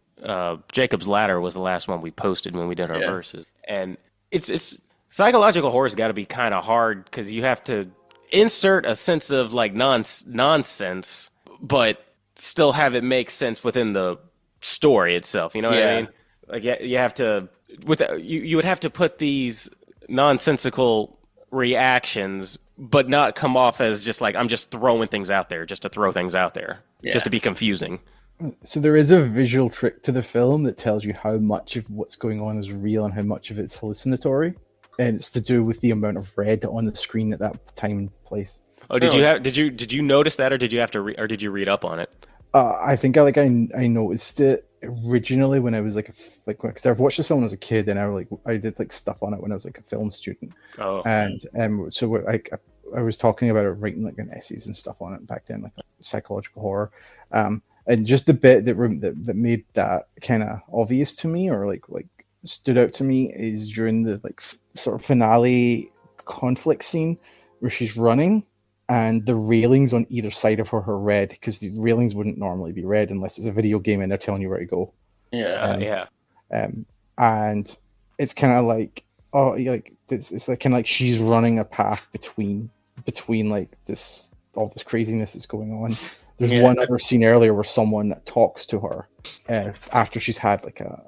Jacob's Ladder was the last one we posted when we did our verses, and it's psychological horror's got to be kind of hard because you have to insert a sense of like nonsense, but still have it make sense within the story itself. You know what I mean? Like you have to you would have to put these nonsensical reactions, but not come off as just like I'm just throwing things out there just to throw things out there, just to be confusing. So there is a visual trick to the film that tells you how much of what's going on is real and how much of it's hallucinatory, and it's to do with the amount of red on the screen at that time and place. Oh, did you notice that, or did you have to or did you read up on it? I think I noticed it originally when I was because I've watched this film as a kid, and I did like stuff on it when I was like a film student. Oh, and so I was talking about it, writing like essays and stuff on it back then, like psychological horror. And And just the bit that made that kind of obvious to me, or like stood out to me, is during the like sort of finale conflict scene where she's running and the railings on either side of her are red, because the railings wouldn't normally be red unless it's a video game and they're telling you where to go. Yeah. Yeah. And it's kind of like, oh, like it's like kind of like she's running a path between like this, all this craziness is going on. There's one other scene earlier where someone talks to her after she's had like a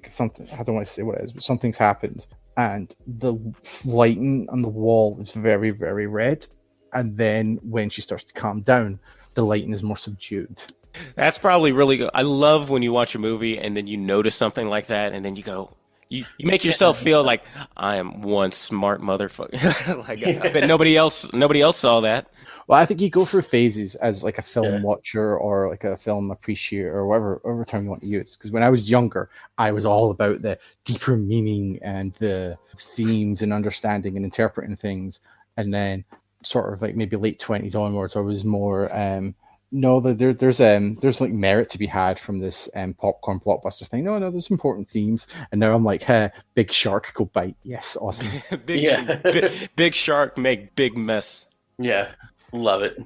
something. I don't want to say what it is, but something's happened, and the lighting on the wall is very, very red. And then when she starts to calm down, the lighting is more subdued. That's probably really good. I love when you watch a movie and then you notice something like that, and then you go, you make yourself feel like I am one smart motherfucker. Like I bet nobody else saw that. Well, I think you go through phases as like a film watcher or like a film appreciator or whatever term you want to use. Because when I was younger, I was all about the deeper meaning and the themes and understanding and interpreting things. And then sort of like maybe late 20s onwards, I was more no, there's like merit to be had from this popcorn blockbuster thing. No, there's important themes. And now I'm like, hey, big shark, go bite. Yes, awesome. big shark make big mess. Yeah, love it.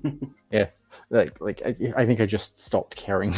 Yeah, like I think I just stopped caring.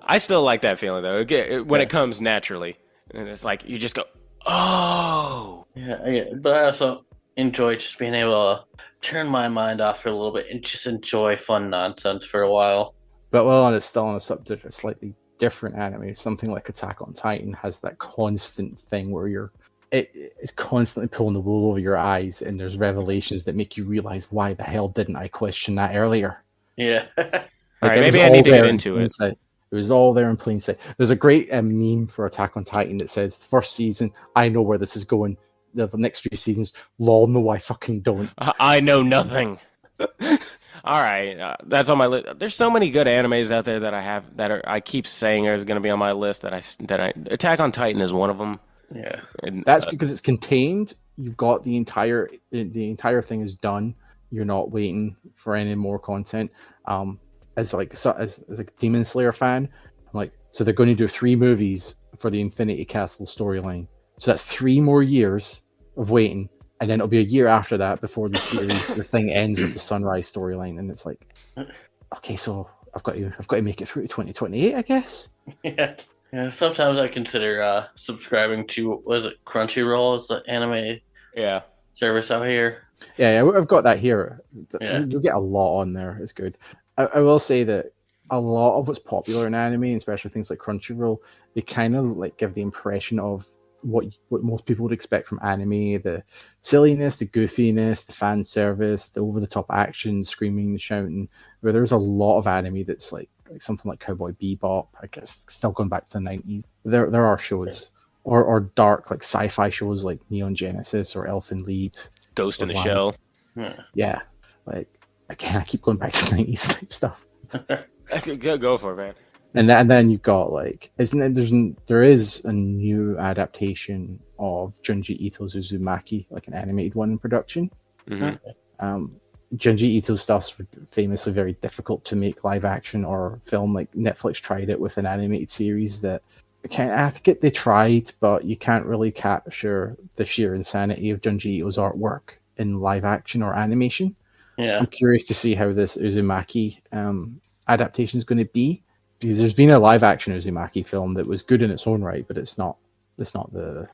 I still like that feeling though, when it comes naturally, and it's like you just go, oh. Yeah, but I also enjoy just being able to turn my mind off for a little bit and just enjoy fun nonsense for a while. But while it's still on a subject, a slightly different anime, something like Attack on Titan has that constant thing where it's constantly pulling the wool over your eyes, and there's revelations that make you realize, why the hell didn't I question that earlier? Yeah. Like, all right, maybe I need to get into it. It was all there in plain sight. There's a great meme for Attack on Titan that says, first season, I know where this is going. The next 3 seasons, lol, no, I fucking don't. I know nothing. All right, that's on my list. There's so many good animes out there that I keep saying is going to be on my list that I Attack on Titan is one of them. Yeah, and that's because it's contained. You've got the entire thing is done. You're not waiting for any more content. As a Demon Slayer fan, I'm like, so they're going to do 3 movies for the Infinity Castle storyline. So that's 3 more years of waiting, and then it'll be a year after that before the thing ends with the Sunrise storyline, and it's like, okay, so I've got to make it through to 2028, I guess. Yeah. Sometimes I consider subscribing to, was it Crunchyroll? Is the anime service out here? Yeah, I've got that here. You'll get a lot on there. It's good. I will say that a lot of what's popular in anime, especially things like Crunchyroll, they kind of like give the impression of what most people would expect from anime: the silliness, the goofiness, the fan service, the over-the-top action, screaming, the shouting. Where there's a lot of anime that's like something like Cowboy Bebop, I guess, still going back to the 90s. There are shows or dark like sci-fi shows like Neon Genesis or Elfen Lied, Ghost in the Shell. Yeah, like I keep going back to the 90s type stuff. Go for it, man. And then you've got like, there is a new adaptation of Junji Ito's Uzumaki, like an animated one in production. Mm-hmm. Junji Ito's stuff's famously very difficult to make live action or film. Like Netflix tried it with an animated series that I think they tried, but you can't really capture the sheer insanity of Junji Ito's artwork in live action or animation. Yeah, I'm curious to see how this Uzumaki adaptation is going to be. Because there's been a live action Uzumaki film that was good in its own right, but it's not the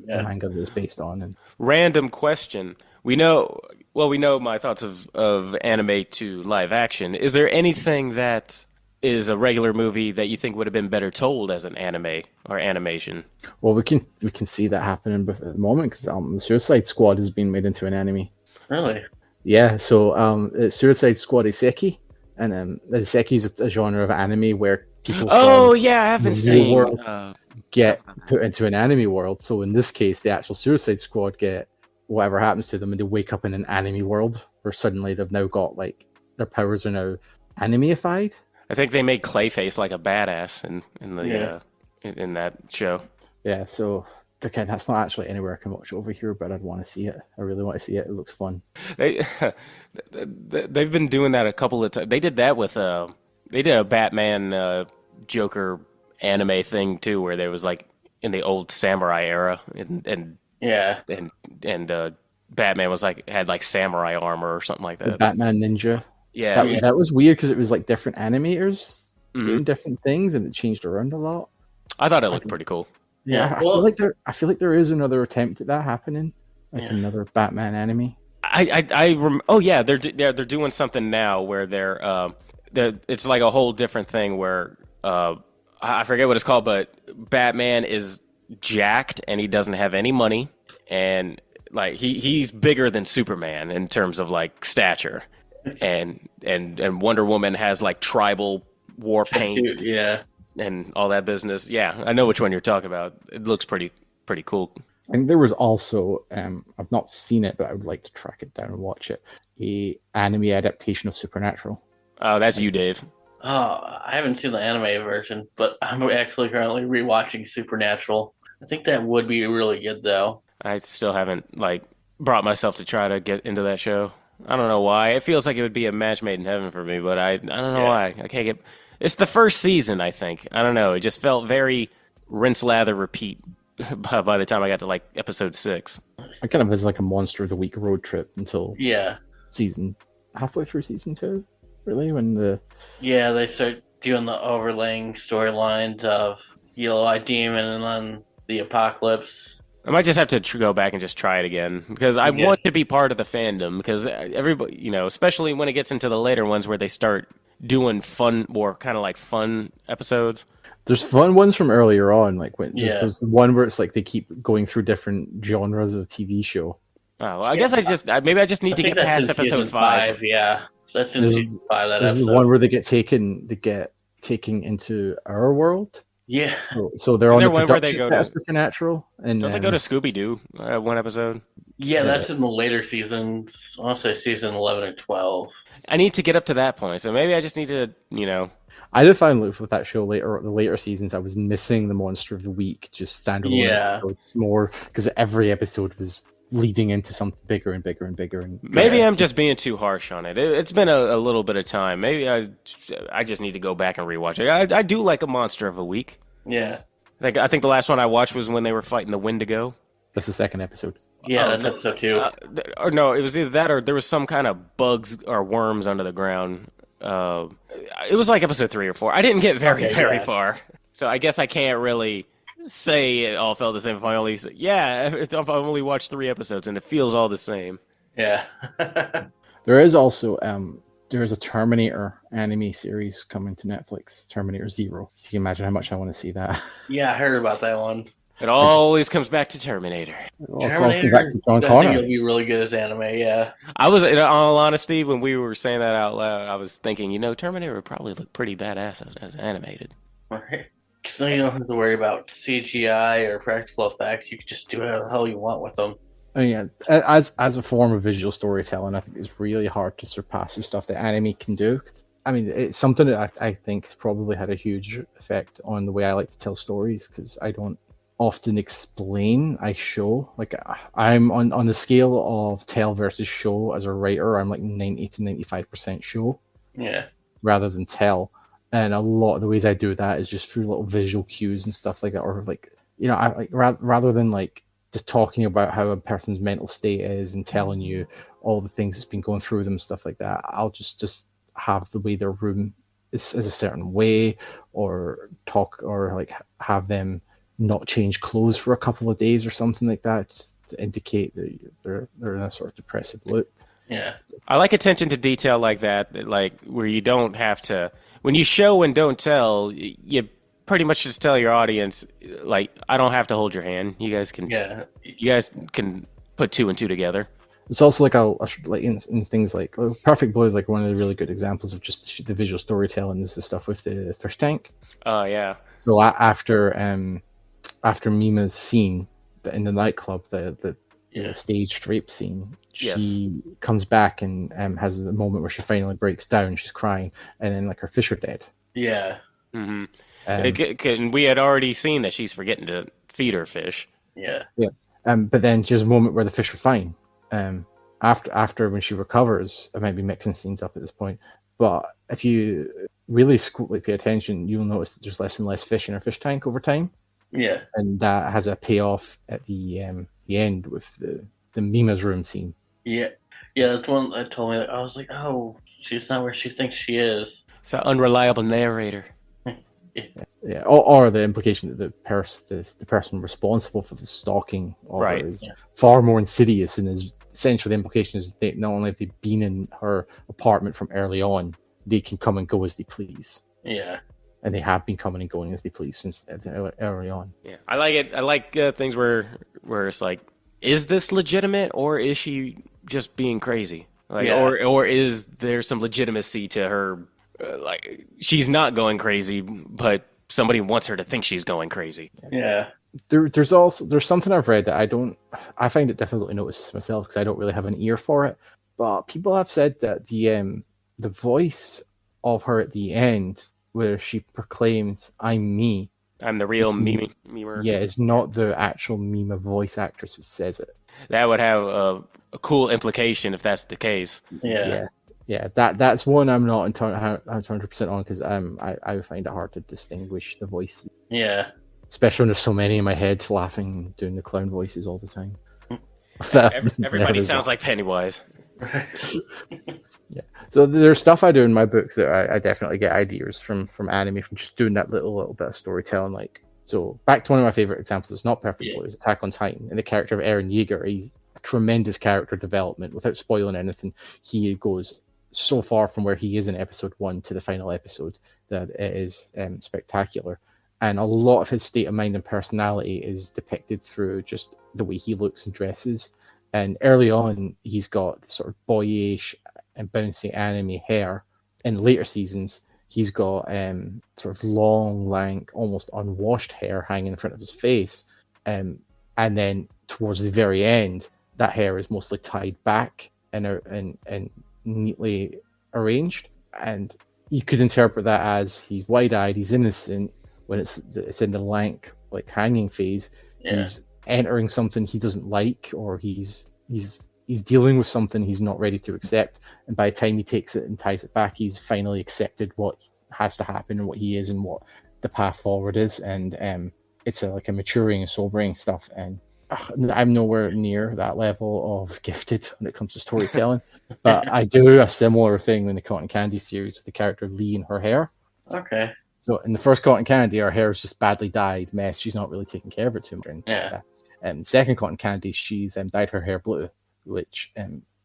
manga that it's based on. And random question. We know my thoughts of anime to live action. Is there anything that is a regular movie that you think would have been better told as an anime or animation? Well, we can see that happening at the moment, because the Suicide Squad has been made into an anime. Really? Yeah. So Suicide Squad Iseki. And Isekai is a genre of anime where people I haven't seen world get put into an anime world. So in this case, the actual Suicide Squad get whatever happens to them, and they wake up in an anime world where suddenly they've now got like their powers are now anime-ified. I think they made Clayface like a badass in that show. Yeah, so okay, that's not actually anywhere I can watch over here, but I'd want to see it. I really want to see it. It looks fun. They've been doing that a couple of times. They did that with They did a Batman Joker anime thing too, where there was like in the old samurai era, Yeah. and Batman was like had like samurai armor or something like The that. Batman Ninja. Yeah. Yeah. That was weird because it was like different animators Hmm. doing different things, and it changed around a lot. I thought it I looked can- pretty cool. Yeah, Yeah. I feel Well, I feel like there is another attempt at that happening, like yeah. another Batman anime. Oh yeah, they're doing something now where it's like a whole different thing where I forget what it's called, but Batman is jacked and he doesn't have any money, and like he's bigger than Superman in terms of like stature, and Wonder Woman has like tribal war paint Yeah. and all that business. Yeah, I know which one you're talking about. It looks pretty cool. I think there was also I've not seen it, but I would like to track it down and watch it. A anime adaptation of Supernatural. Oh, that's you, Dave. Oh, I haven't seen the anime version, but I'm actually currently rewatching Supernatural. I think that would be really good, though. I still haven't like brought myself to try to get into that show. I don't know why. It feels like it would be a match made in heaven for me, but I don't know Yeah. why. I can't get. It's the first season, I think. I don't know. It just felt very rinse, lather, repeat by the time I got to like episode 6. I kind of was like a monster of the week road trip until Yeah. halfway through season 2, really, when the Yeah, they start doing the overlaying storylines of Yellow Eye Demon and then the Apocalypse. I might just have to go back and just try it again because I Yeah. want to be part of the fandom because everybody, especially when it gets into the later ones where they start doing fun or kind of like fun episodes. there's fun ones from earlier on, like when Yeah. there's the one where it's like they keep going through different genres of TV show. Oh, well, I guess maybe I just need to get past in episode season 5. Yeah, that's in There's- season 5. That There's the episode. one where they get taken into our world. Yeah, So they're Isn't on there the one where they production go set of to- Supernatural, and Don't they go to Scooby Doo one episode? yeah, that's in the later seasons. I want to say season 11 or 12. I need to get up to that point, so maybe I just need to, I did find with that show the later seasons, I was missing the monster of the week, just standalone Yeah. episodes more because every episode was leading into something bigger and bigger and bigger. And maybe I'm just being too harsh on it. It's been a little bit of time. Maybe I just need to go back and rewatch it. I do like a monster of a week. Yeah, I think the last one I watched was when they were fighting the Wendigo. that's the second episode. yeah, Oh, that's no. episode 2. Or no, it was either that or there was some kind of bugs or worms under the ground. It was like episode 3 or 4. I didn't get very yeah. far, so I guess I can't really say it all felt the same. If I only if I only watched 3 episodes and it feels all the same. Yeah, There is also there is a Terminator anime series coming to Netflix, Terminator Zero. So you can imagine how much I want to see that. yeah, I heard about that one. It always comes back to Terminator. Well, it's also Terminator, back to John I think Connor. it'll be really good as anime. Yeah, I was, in all honesty, when we were saying that out loud, I was thinking, Terminator would probably look pretty badass as animated. so you don't have to worry about CGI or practical effects. You can just do whatever the hell you want with them. Oh, yeah, as a form of visual storytelling, I think it's really hard to surpass the stuff that anime can do. I mean, it's something that I think has probably had a huge effect on the way I like to tell stories because I don't often explain. I show. Like I'm on the scale of tell versus show as a writer. I'm like 90 to 95% show Yeah, rather than tell. And a lot of the ways I do that is just through little visual cues and stuff like that, or like I like rather than like just talking about how a person's mental state is and telling you all the things that's been going through them, stuff like that. I'll just have the way their room is a certain way, or talk, or like have them not change clothes for a couple of days or something like that to indicate that they're in a sort of depressive loop. yeah, I like attention to detail like that, like where you don't have to. When you show and don't tell, you pretty much just tell your audience, like, I don't have to hold your hand. You guys can, yeah. you guys can put 2 and 2 together. It's also like like in things like Perfect Blue, like one of the really good examples of just the visual storytelling is the stuff with the fish tank. Oh yeah. So after Mima's scene in the nightclub, the staged rape scene, she comes back and has a moment where she finally breaks down. She's crying, and then like her fish are dead. Yeah. Mm-hmm. We had already seen that she's forgetting to feed her fish. Yeah. But then there's a moment where the fish are fine. After when she recovers, I might be mixing scenes up at this point, but if you really pay attention, you'll notice that there's less and less fish in her fish tank over time, Yeah. and that has a payoff at the end with the Mima's room scene. Yeah. Yeah, that's one that told me. I was like, oh, she's not where she thinks she is. It's an unreliable narrator. Yeah, or the implication that the person responsible for the stalking of Right. her is far more insidious, and is essentially the implication is that not only have they been in her apartment from early on, they can come and go as they please. Yeah. And they have been coming and going as they please since early on. Yeah, I like it. I like things where it's like, is this legitimate or is she just being crazy? Like, Yeah. or is there some legitimacy to her? Like, she's not going crazy, but somebody wants her to think she's going crazy. Yeah. There's something I've read that I find it difficult to notice myself because I don't really have an ear for it. But people have said that the voice of her at the end, where she proclaims, "I'm me," I'm the real memer. yeah, it's not the actual Mima voice actress who says it. That would have a cool implication if that's the case. Yeah. That's one I'm not 100% on because I find it hard to distinguish the voices. Yeah. Especially when there's so many in my head laughing, doing the clown voices all the time. Everybody sounds like Pennywise. Yeah. So there's stuff I do in my books that I definitely get ideas from anime, from just doing that little bit of storytelling. Like, so back to one of my favorite examples. It's not perfect, but it's Attack on Titan, and the character of Eren Yeager. He's a tremendous character development. Without spoiling anything, he goes so far from where he is in episode 1 to the final episode that it is spectacular. And a lot of his state of mind and personality is depicted through just the way he looks and dresses. And early on, he's got this sort of boyish and bouncy anime hair. In later seasons, he's got sort of long, lank, almost unwashed hair hanging in front of his face. And then towards the very end, that hair is mostly tied back and neatly arranged. And you could interpret that as he's wide-eyed, he's innocent. When it's in the lank, like hanging phase, he's entering something he doesn't like, or he's dealing with something he's not ready to accept. And by the time he takes it and ties it back, he's finally accepted what has to happen and what he is and what the path forward is. And it's like a maturing and sobering stuff. And I'm nowhere near that level of gifted when it comes to storytelling, but I do a similar thing in the Cotton Candy series with the character of Lee and her hair. Okay. So in the first Cotton Candy, her hair is just badly dyed mess. She's not really taking care of it too much. Yeah. And second Cotton Candy, she's dyed her hair blue, which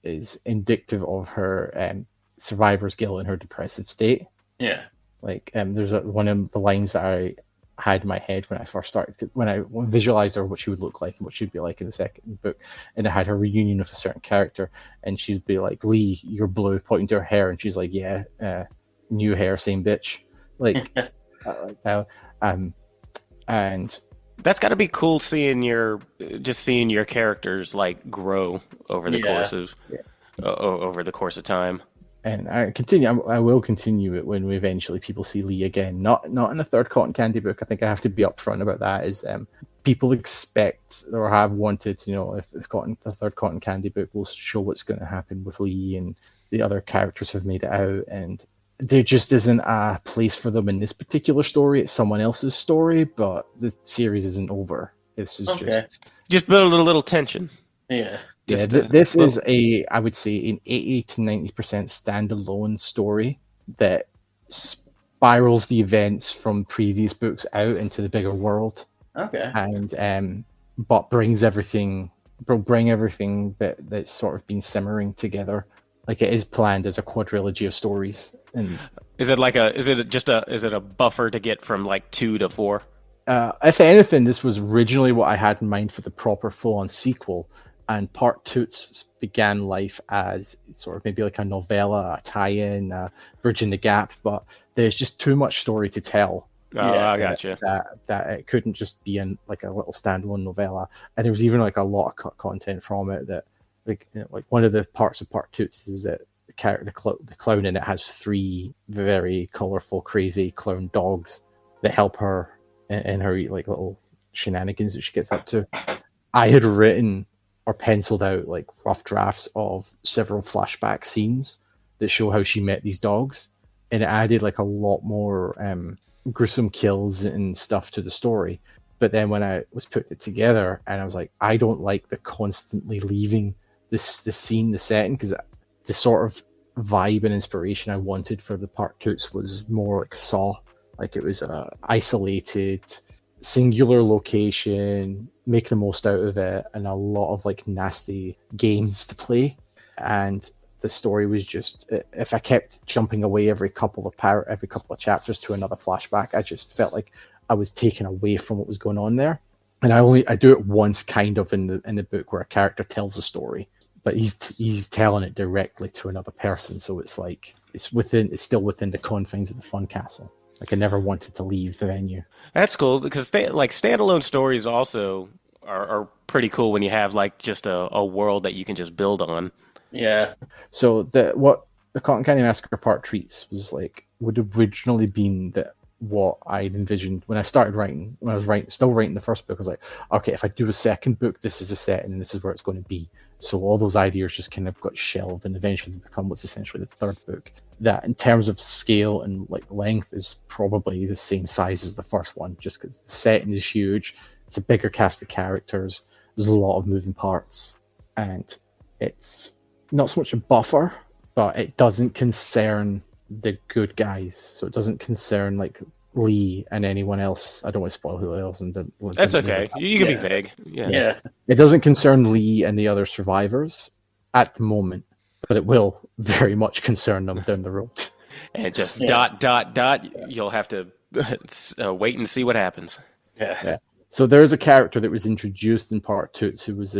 is indicative of her survivor's guilt in her depressive state. Yeah. Like there's one of the lines that I had in my head when I first started, when I visualized her, what she would look like and what she'd be like in the second book, and I had her reunion with a certain character, and she'd be like, "Lee, you're blue," pointing to her hair, and she's like, "Yeah, new hair, same bitch." Like, and that's got to be cool seeing your characters like grow over the course of over the course of time. And I will continue it when eventually people see Lee again. Not in the third Cotton Candy book. I think I have to be upfront about that. Is people expect or have wanted, if the third Cotton Candy book will show what's going to happen with Lee and the other characters have made it out, and there just isn't a place for them in this particular story. It's someone else's story, but the series isn't over. This is just build a little tension. Yeah. This is I would say an 80 to 90% standalone story that spirals the events from previous books out into the bigger world. Okay. And but bring everything that's sort of been simmering together. Like it is planned as a quadrilogy of stories. And is it a buffer to get from like 2 to 4? If anything, this was originally what I had in mind for the proper full-on sequel, and Part Toots began life as sort of maybe like a novella, a tie-in, bridging the gap, but there's just too much story to tell. I gotcha. That it couldn't just be in like a little standalone novella, and there was even like a lot of content from it that. Like one of the parts of Part Toots is that the clown in it has 3 very colorful, crazy clown dogs that help her in her like little shenanigans that she gets up to. I had written or penciled out like rough drafts of several flashback scenes that show how she met these dogs and it added like a lot more gruesome kills and stuff to the story. But then when I was putting it together, and I was like, I don't like the constantly leaving the scene, the setting, because the sort of vibe and inspiration I wanted for the part twos was more like Saw. Like, it was a isolated, singular location, make the most out of it, and a lot of like nasty games to play. And the story was just, if I kept jumping away every couple of chapters to another flashback, I just felt like I was taken away from what was going on there. And I do it once kind of in the book, where a character tells a story, but he's telling it directly to another person, so it's like it's still within the confines of the fun castle. Like, I never wanted to leave the venue. That's cool because like standalone stories also are pretty cool when you have like just a world that you can just build on. Yeah. So what the Cotton Candy Massacre Part Treats was like would have originally been that what I'd envisioned when I started writing. When I was still writing the first book, I was like, okay, if I do a second book, this is the setting and this is where it's going to be. So all those ideas just kind of got shelved and eventually become what's essentially the third book. That, in terms of scale and like length, is probably the same size as the first one, just because the setting is huge. It's a bigger cast of characters. There's a lot of moving parts, and it's not so much a buffer, but it doesn't concern the good guys. So it doesn't concern like Lee and anyone else. I don't want to spoil who else. That's okay. You can be vague. Yeah. It doesn't concern Lee and the other survivors at the moment, but it will very much concern them down the road. And just ... You'll have to wait and see what happens. Yeah. So there's a character that was introduced in part two who was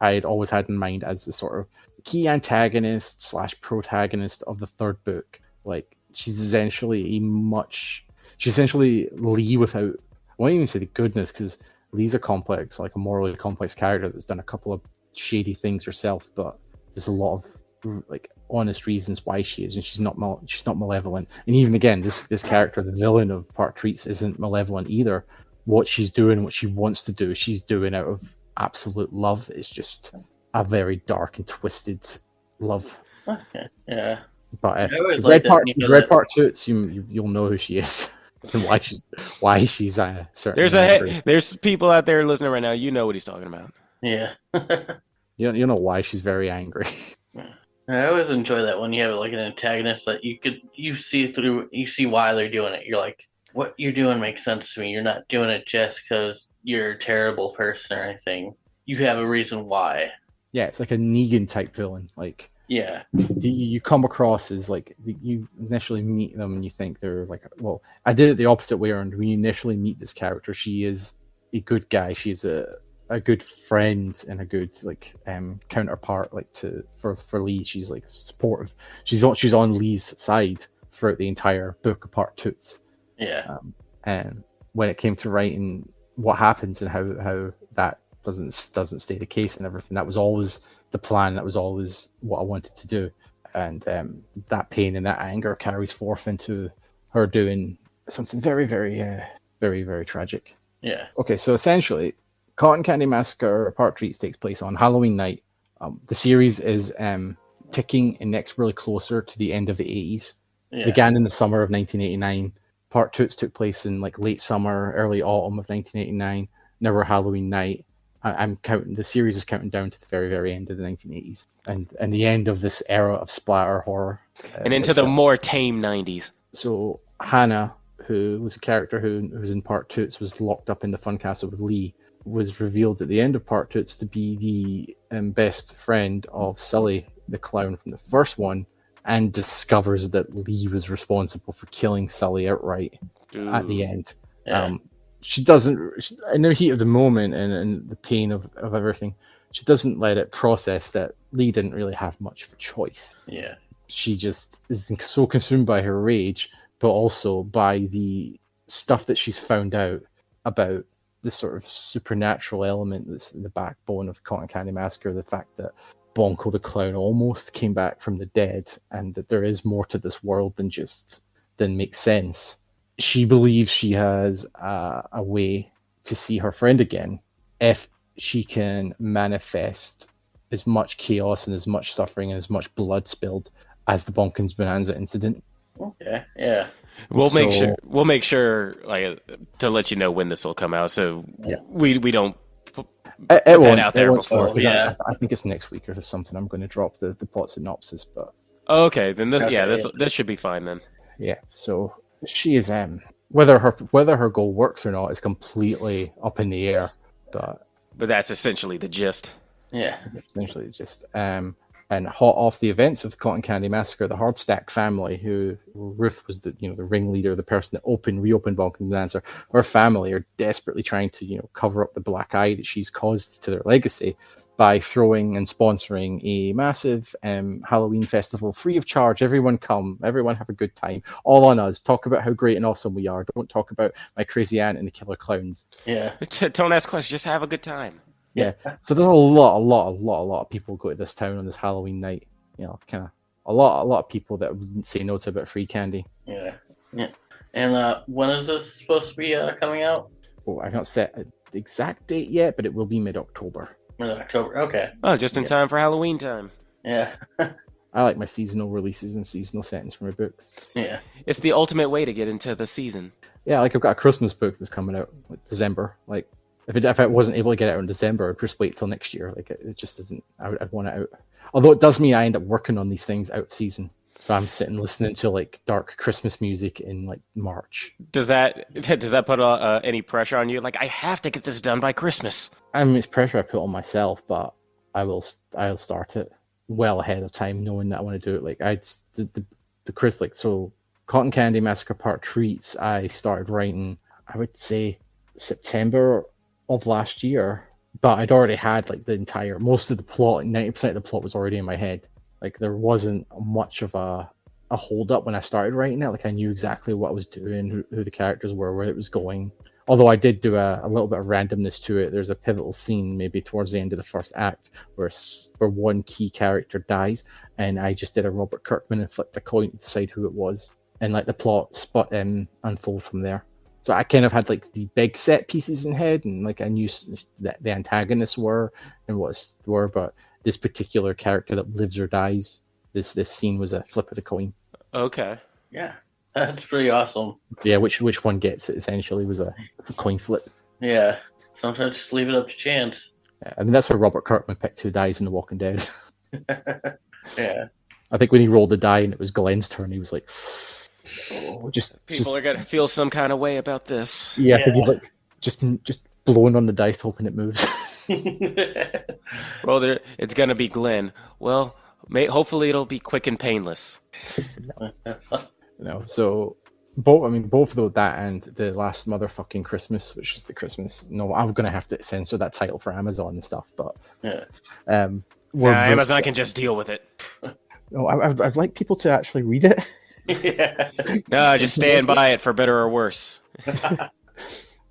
I had always had in mind as the sort of key antagonist / protagonist of the third book. Like, she's essentially Lee without, I won't even say the goodness, because Lee's a morally complex character that's done a couple of shady things herself, but there's a lot of like honest reasons why she is, and she's not malevolent. And even again, this character, the villain of Part Treats, isn't malevolent either. What she's doing, what she wants to do, she's doing out of absolute love. It's just a very dark and twisted love. Okay. Yeah. But if you read part two, you'll know who she is and why she's certain. There's people out there listening right now. You know what he's talking about. Yeah. You know why she's very angry. I always enjoy that when you have like an antagonist that you see why they're doing it. You're like, what you're doing makes sense to me. You're not doing it just because you're a terrible person or anything. You have a reason why. Yeah, it's like a Negan type villain. Like, yeah, you come across as like, you initially meet them and you think they're like, well, I did it the opposite way around. When you initially meet this character, she is a good guy. She's a good friend and a good like counterpart for Lee. She's like supportive. She's on Lee's side throughout the entire book of part twos. Yeah. And when it came to writing what happens and how that doesn't stay the case and everything, that was always the plan. That was always what I wanted to do. And that pain and that anger carries forth into her doing something very, very, very, very tragic. Yeah. Okay, so essentially, Cotton Candy Massacre Part Treats takes place on Halloween night. The series is ticking inexorably closer to the end of the 80s. Yeah. Began in the summer of 1989. Part Toots took place in like late summer, early autumn of 1989. Never Halloween night. I'm counting. The series is counting down to the very, very end of the 1980s and the end of this era of splatter horror. And into the more tame 90s. So Hannah, who was a character who was in Part Toots, was locked up in the fun castle with Lee, was revealed at the end of Part Toots to be the best friend of Sully, the clown from the first one, and discovers that Lee was responsible for killing Sully outright at the end. Yeah. She doesn't, in the heat of the moment and the pain of everything, she doesn't let it process that Lee didn't really have much of a choice. Yeah. She just is so consumed by her rage, but also by the stuff that she's found out about the sort of supernatural element that's the backbone of Cotton Candy Massacre, the fact that Bonko the Clown almost came back from the dead, and that there is more to this world than makes sense. She believes she has a way to see her friend again if she can manifest as much chaos and as much suffering and as much blood spilled as the Bonkins Bonanza incident. Okay, yeah. We'll make sure like to let you know when this will come out, so Yeah. we don't It put that won't. out It there won't spoil before. because Yeah. I think it's next week or something. I'm going to drop the plot synopsis, but Okay, then Okay, yeah. this should be fine then. yeah. So she is whether her goal works or not is completely up in the air, but But that's essentially the gist. Yeah. essentially just and hot off the events of the Cotton Candy Massacre, the Hardstack family, who Ruth was the the ringleader, the person that reopened Balkan Dancer, her family are desperately trying to cover up the black eye that she's caused to their legacy by throwing and sponsoring a massive Halloween festival free of charge. Everyone come, everyone have a good time. All on us. Talk about how great and awesome we are. Don't talk about my crazy aunt and the killer clowns. Yeah. Don't ask questions, just have a good time. Yeah. So there's a lot of people go to this town on this Halloween night. Kind of a lot of people that wouldn't say no to a bit of free candy. Yeah. Yeah. And when is this supposed to be coming out? Oh, I've not set the exact date yet, but it will be mid-October. Mid-October. Okay. Oh, just in time for Halloween time. Yeah. I like my seasonal releases and seasonal settings for my books. Yeah. It's the ultimate way to get into the season. Yeah, like I've got a Christmas book that's coming out like December. Like if I wasn't able to get it out in December, I'd just wait till next year. Like it just isn't. I'd want it out. Although it does mean I end up working on these things out season. So I'm sitting listening to like dark Christmas music in like March. Does that put any pressure on you? Like, I have to get this done by Christmas. I mean, it's pressure I put on myself, but I'll start it well ahead of time, knowing that I want to do it. Like the Chris, like, so Cotton Candy Massacre Part Treats, I started writing, I would say September of last year, but I'd already had like most of the plot, 90% of the plot was already in my head. Like there wasn't much of a hold up when I started writing it. Like I knew exactly what I was doing, who the characters were, where it was going. Although I did do a little bit of randomness to it. There's a pivotal scene maybe towards the end of the first act where one key character dies, and I just did a Robert Kirkman and flipped a coin to decide who it was, and like the plot unfold from there. So I kind of had like the big set pieces in head, and like I knew that the antagonists were and what were, but this particular character that lives or dies, this scene was a flip of the coin. Okay. Yeah. That's pretty awesome. Yeah, which one gets it essentially was a coin flip. Yeah. Sometimes just leave it up to chance. I mean, that's how Robert Kirkman picked who dies in The Walking Dead. Yeah. I think when he rolled the die and it was Glenn's turn, he was like, oh, People are going to feel some kind of way about this. Yeah, I think he's like, just blowing on the dice hoping it moves. Well, it's going to be Glenn. Well, hopefully it'll be quick and painless. So both though, that and the last motherfucking Christmas, which is the Christmas. No, I'm gonna have to censor that title for Amazon and stuff, but Yeah. Amazon can just deal with it. No, I'd like people to actually read it. Yeah. No, just stand by it for better or worse.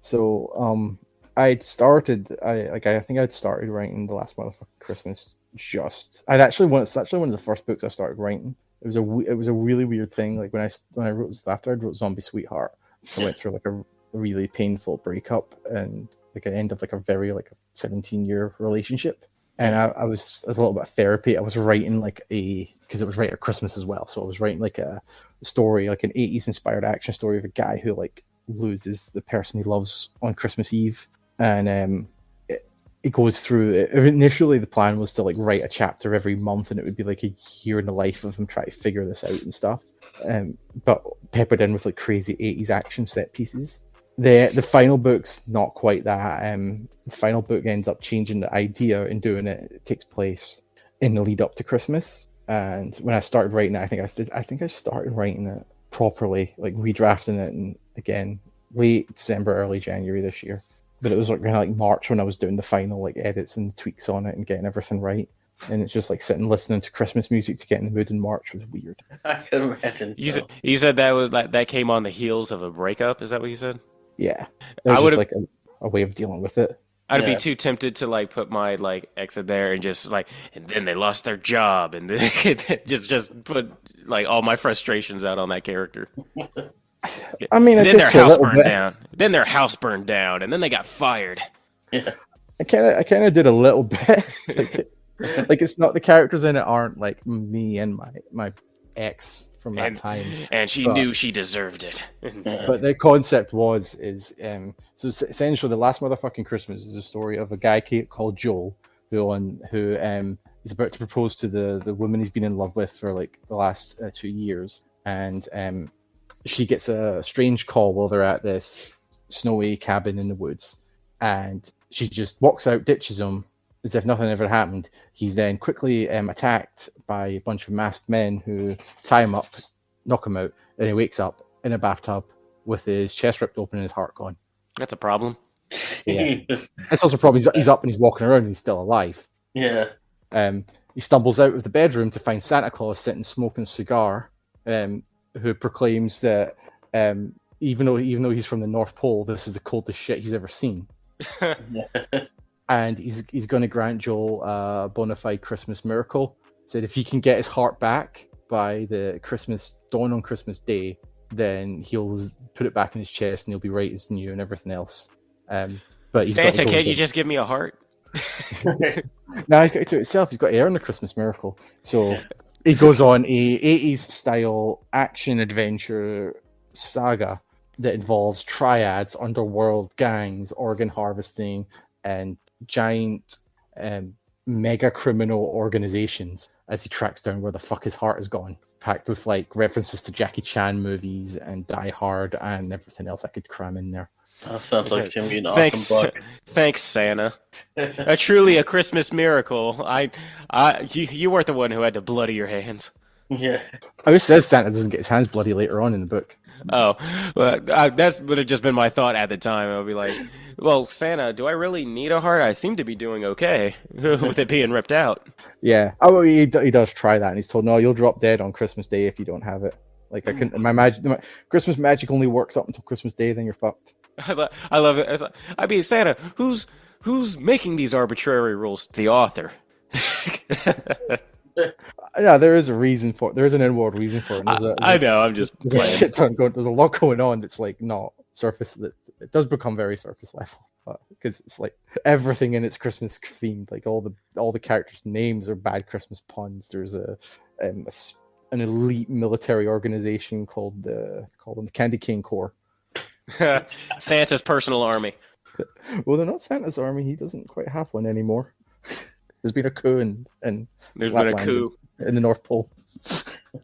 So I think I'd started writing the last motherfucking Christmas. It's actually one of the first books I started writing. It was a really weird thing. Like when I wrote after I wrote Zombie Sweetheart, I went through like a really painful breakup and like an end of like a very like a 17-year relationship. And I was a little bit of therapy. I was writing because it was right at Christmas as well. So I was writing like a story, like an 80s inspired action story of a guy who like loses the person he loves on Christmas Eve. And it goes through. Initially, the plan was to like write a chapter every month, and it would be like a year in the life of him trying to figure this out and stuff. But peppered in with like crazy 80s action set pieces. The final book's not quite that. The final book ends up changing the idea and doing it. It takes place in the lead up to Christmas. And when I started writing it, I think I started writing it properly, like redrafting it, and again late December, early January this year. But it was like kind of like March when I was doing the final like edits and tweaks on it and getting everything right. And it's just like sitting listening to Christmas music to get in the mood in March was weird. I can imagine. You said that was that came on the heels of a breakup. Is that what you said? Yeah, I would like a way of dealing with it. I'd be too tempted to like put my like exit there and just like, and then they lost their job, and then just put like all my frustrations out on that character. I mean, and then their house burned down. Then their house burned down, and then they got fired. Yeah, I kind of did a little bit. Like it's not, the characters in it aren't like me and my X from that time. And she But- knew she deserved it. But the concept so essentially the last motherfucking Christmas is a story of a guy called Joel who is about to propose to the woman he's been in love with for like the last 2 years, and she gets a strange call while they're at this snowy cabin in the woods, and she just walks out, ditches him as if nothing ever happened. He's then quickly attacked by a bunch of masked men who tie him up, knock him out, and he wakes up in a bathtub with his chest ripped open and his heart gone. That's a problem. Yeah. It's also a problem. He's up and he's walking around and he's still alive. Yeah. He stumbles out of the bedroom to find Santa Claus sitting smoking a cigar, who proclaims that even though he's from the North Pole, this is the coldest shit he's ever seen. And he's going to grant Joel a bona fide Christmas miracle. Said if he can get his heart back by the dawn on Christmas Day, then he'll put it back in his chest and he'll be right as new and everything else. But Santa, can't you just give me a heart? No, he's got to do it himself. He's got to earn the Christmas miracle. So he goes on a 80s style action adventure saga that involves triads, underworld gangs, organ harvesting, and giant mega criminal organizations as he tracks down where the fuck his heart is gone, packed with like references to Jackie Chan movies and Die Hard and everything else I could cram in there. That sounds like it's gonna be an awesome book. Thanks, Santa. Truly a Christmas miracle. You weren't the one who had to bloody your hands. Yeah. I wish says Santa doesn't get his hands bloody later on in the book. Oh, well, that would have just been my thought at the time. I would be like, well, Santa, do I really need a heart? I seem to be doing okay with it being ripped out. Yeah. Oh, well, he does try that, and he's told, no, you'll drop dead on Christmas Day if you don't have it. Like, I couldn't, my Christmas magic only works up until Christmas Day, then you're fucked. I love it. I mean, Santa, who's making these arbitrary rules? The author. Yeah, there is a reason for it. There is an inward reason for it. I know. I'm just playing. There's a lot going on that's like not surface. That it does become very surface level, because it's like everything in it's Christmas themed. Like all the characters' names are bad Christmas puns. There's an elite military organization called the Candy Cane Corps. Santa's personal army. Well, they're not Santa's army. He doesn't quite have one anymore. There's been a coup in There's been a coup in the North Pole.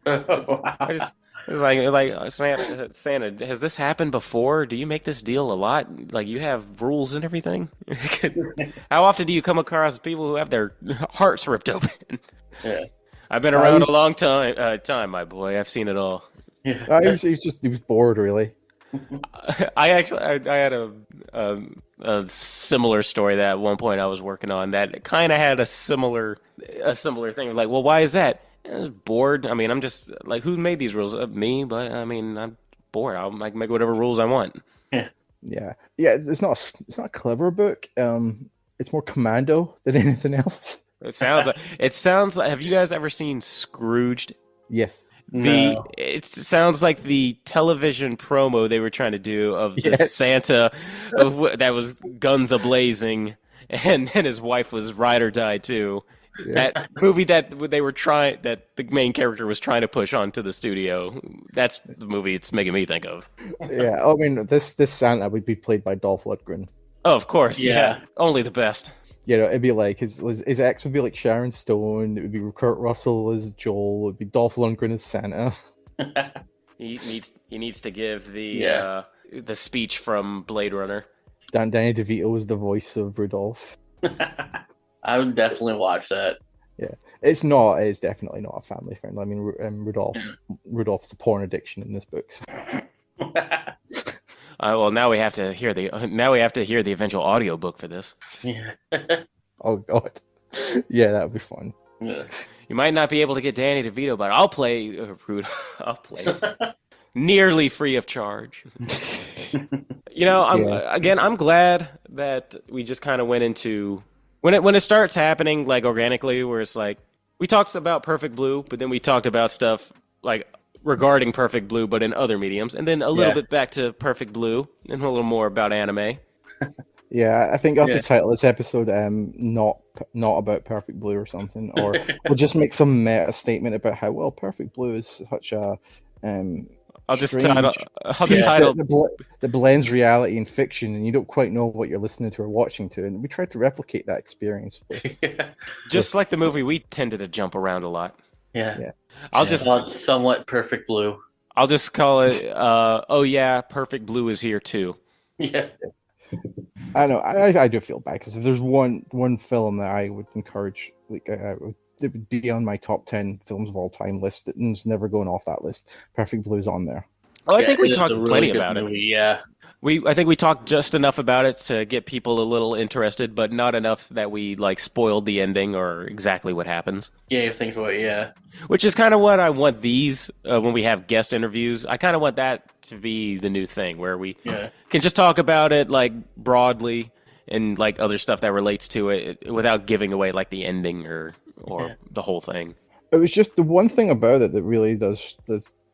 I just like Santa. Has this happened before? Do you make this deal a lot? Like you have rules and everything. How often do you come across people who have their hearts ripped open? Yeah. I've been around a long time, my boy. I've seen it all. Yeah. He was bored, really. I had a similar story that at one point I was working on that kind of had a similar thing. Like, well, why is that? I was bored. I mean, I'm just like, who made these rules? Me, but I mean, I'm bored. I'll make whatever rules I want. Yeah. It's not a clever book. It's more commando than anything else. It sounds like. Have you guys ever seen Scrooged? Yes. No. It sounds like the television promo they were trying to do of the Yes. Santa that was guns a-blazing, and his wife was ride or die too. Yeah. That movie that the main character was trying to push onto the studio. That's the movie it's making me think of. Yeah. I mean, this Santa would be played by Dolph Lundgren. Oh, of course. Yeah. Only the best. You know, it'd be like his ex would be like Sharon Stone. It would be Kurt Russell as Joel. It would be Dolph Lundgren as Santa. He needs to give the speech from Blade Runner. Danny DeVito was the voice of Rudolph. I would definitely watch that. Yeah, it's definitely not a family friend. I mean, Rudolph is a porn addiction in this book. So. Well, now we have to hear the eventual audiobook for this. Yeah. Oh God, yeah, that would be fun. Yeah. You might not be able to get Danny DeVito, but I'll play Rudolph. I'll play nearly free of charge. You know, I'm glad that we just kind of went into when it starts happening like organically, where it's like we talked about Perfect Blue, but then we talked about stuff like regarding Perfect Blue, but in other mediums, and then a little bit back to Perfect Blue, and a little more about anime. Yeah, I think off the title of this episode, not not about Perfect Blue or something, or we'll just make some meta statement about how well Perfect Blue is such a I'll just strange title. I'll piece just title. that blends reality and fiction, and you don't quite know what you're listening to or watching to. And we tried to replicate that experience. Just like the movie, we tended to jump around a lot. Yeah. I'll just Somewhat Perfect Blue. I'll just call it. Oh yeah, Perfect Blue is here too. Yeah. I know. I do feel bad because if there's one film that I would encourage, like it would be on my top 10 films of all time list. It's never going off that list. Perfect Blue's on there. Well, I think we it is talked a really plenty good about it. movie, Yeah. I think we talked just enough about it to get people a little interested, but not enough that we like spoiled the ending or exactly what happens. Yeah, things away, yeah. Which is kind of what I want these when we have guest interviews. I kind of want that to be the new thing where we can just talk about it like broadly and like other stuff that relates to it without giving away like the ending or the whole thing. It was just the one thing about it that really does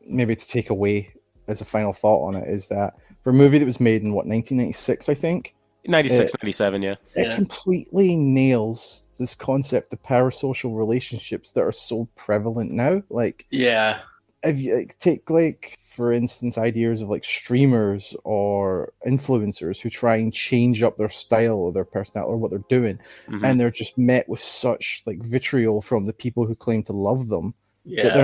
maybe to take away as a final thought on it is that for a movie that was made in 1996, I think 96, 97, yeah. It completely nails this concept of parasocial relationships that are so prevalent now. Like, if you take like for instance ideas of like streamers or influencers who try and change up their style or their personality or what they're doing, and they're just met with such like vitriol from the people who claim to love them. That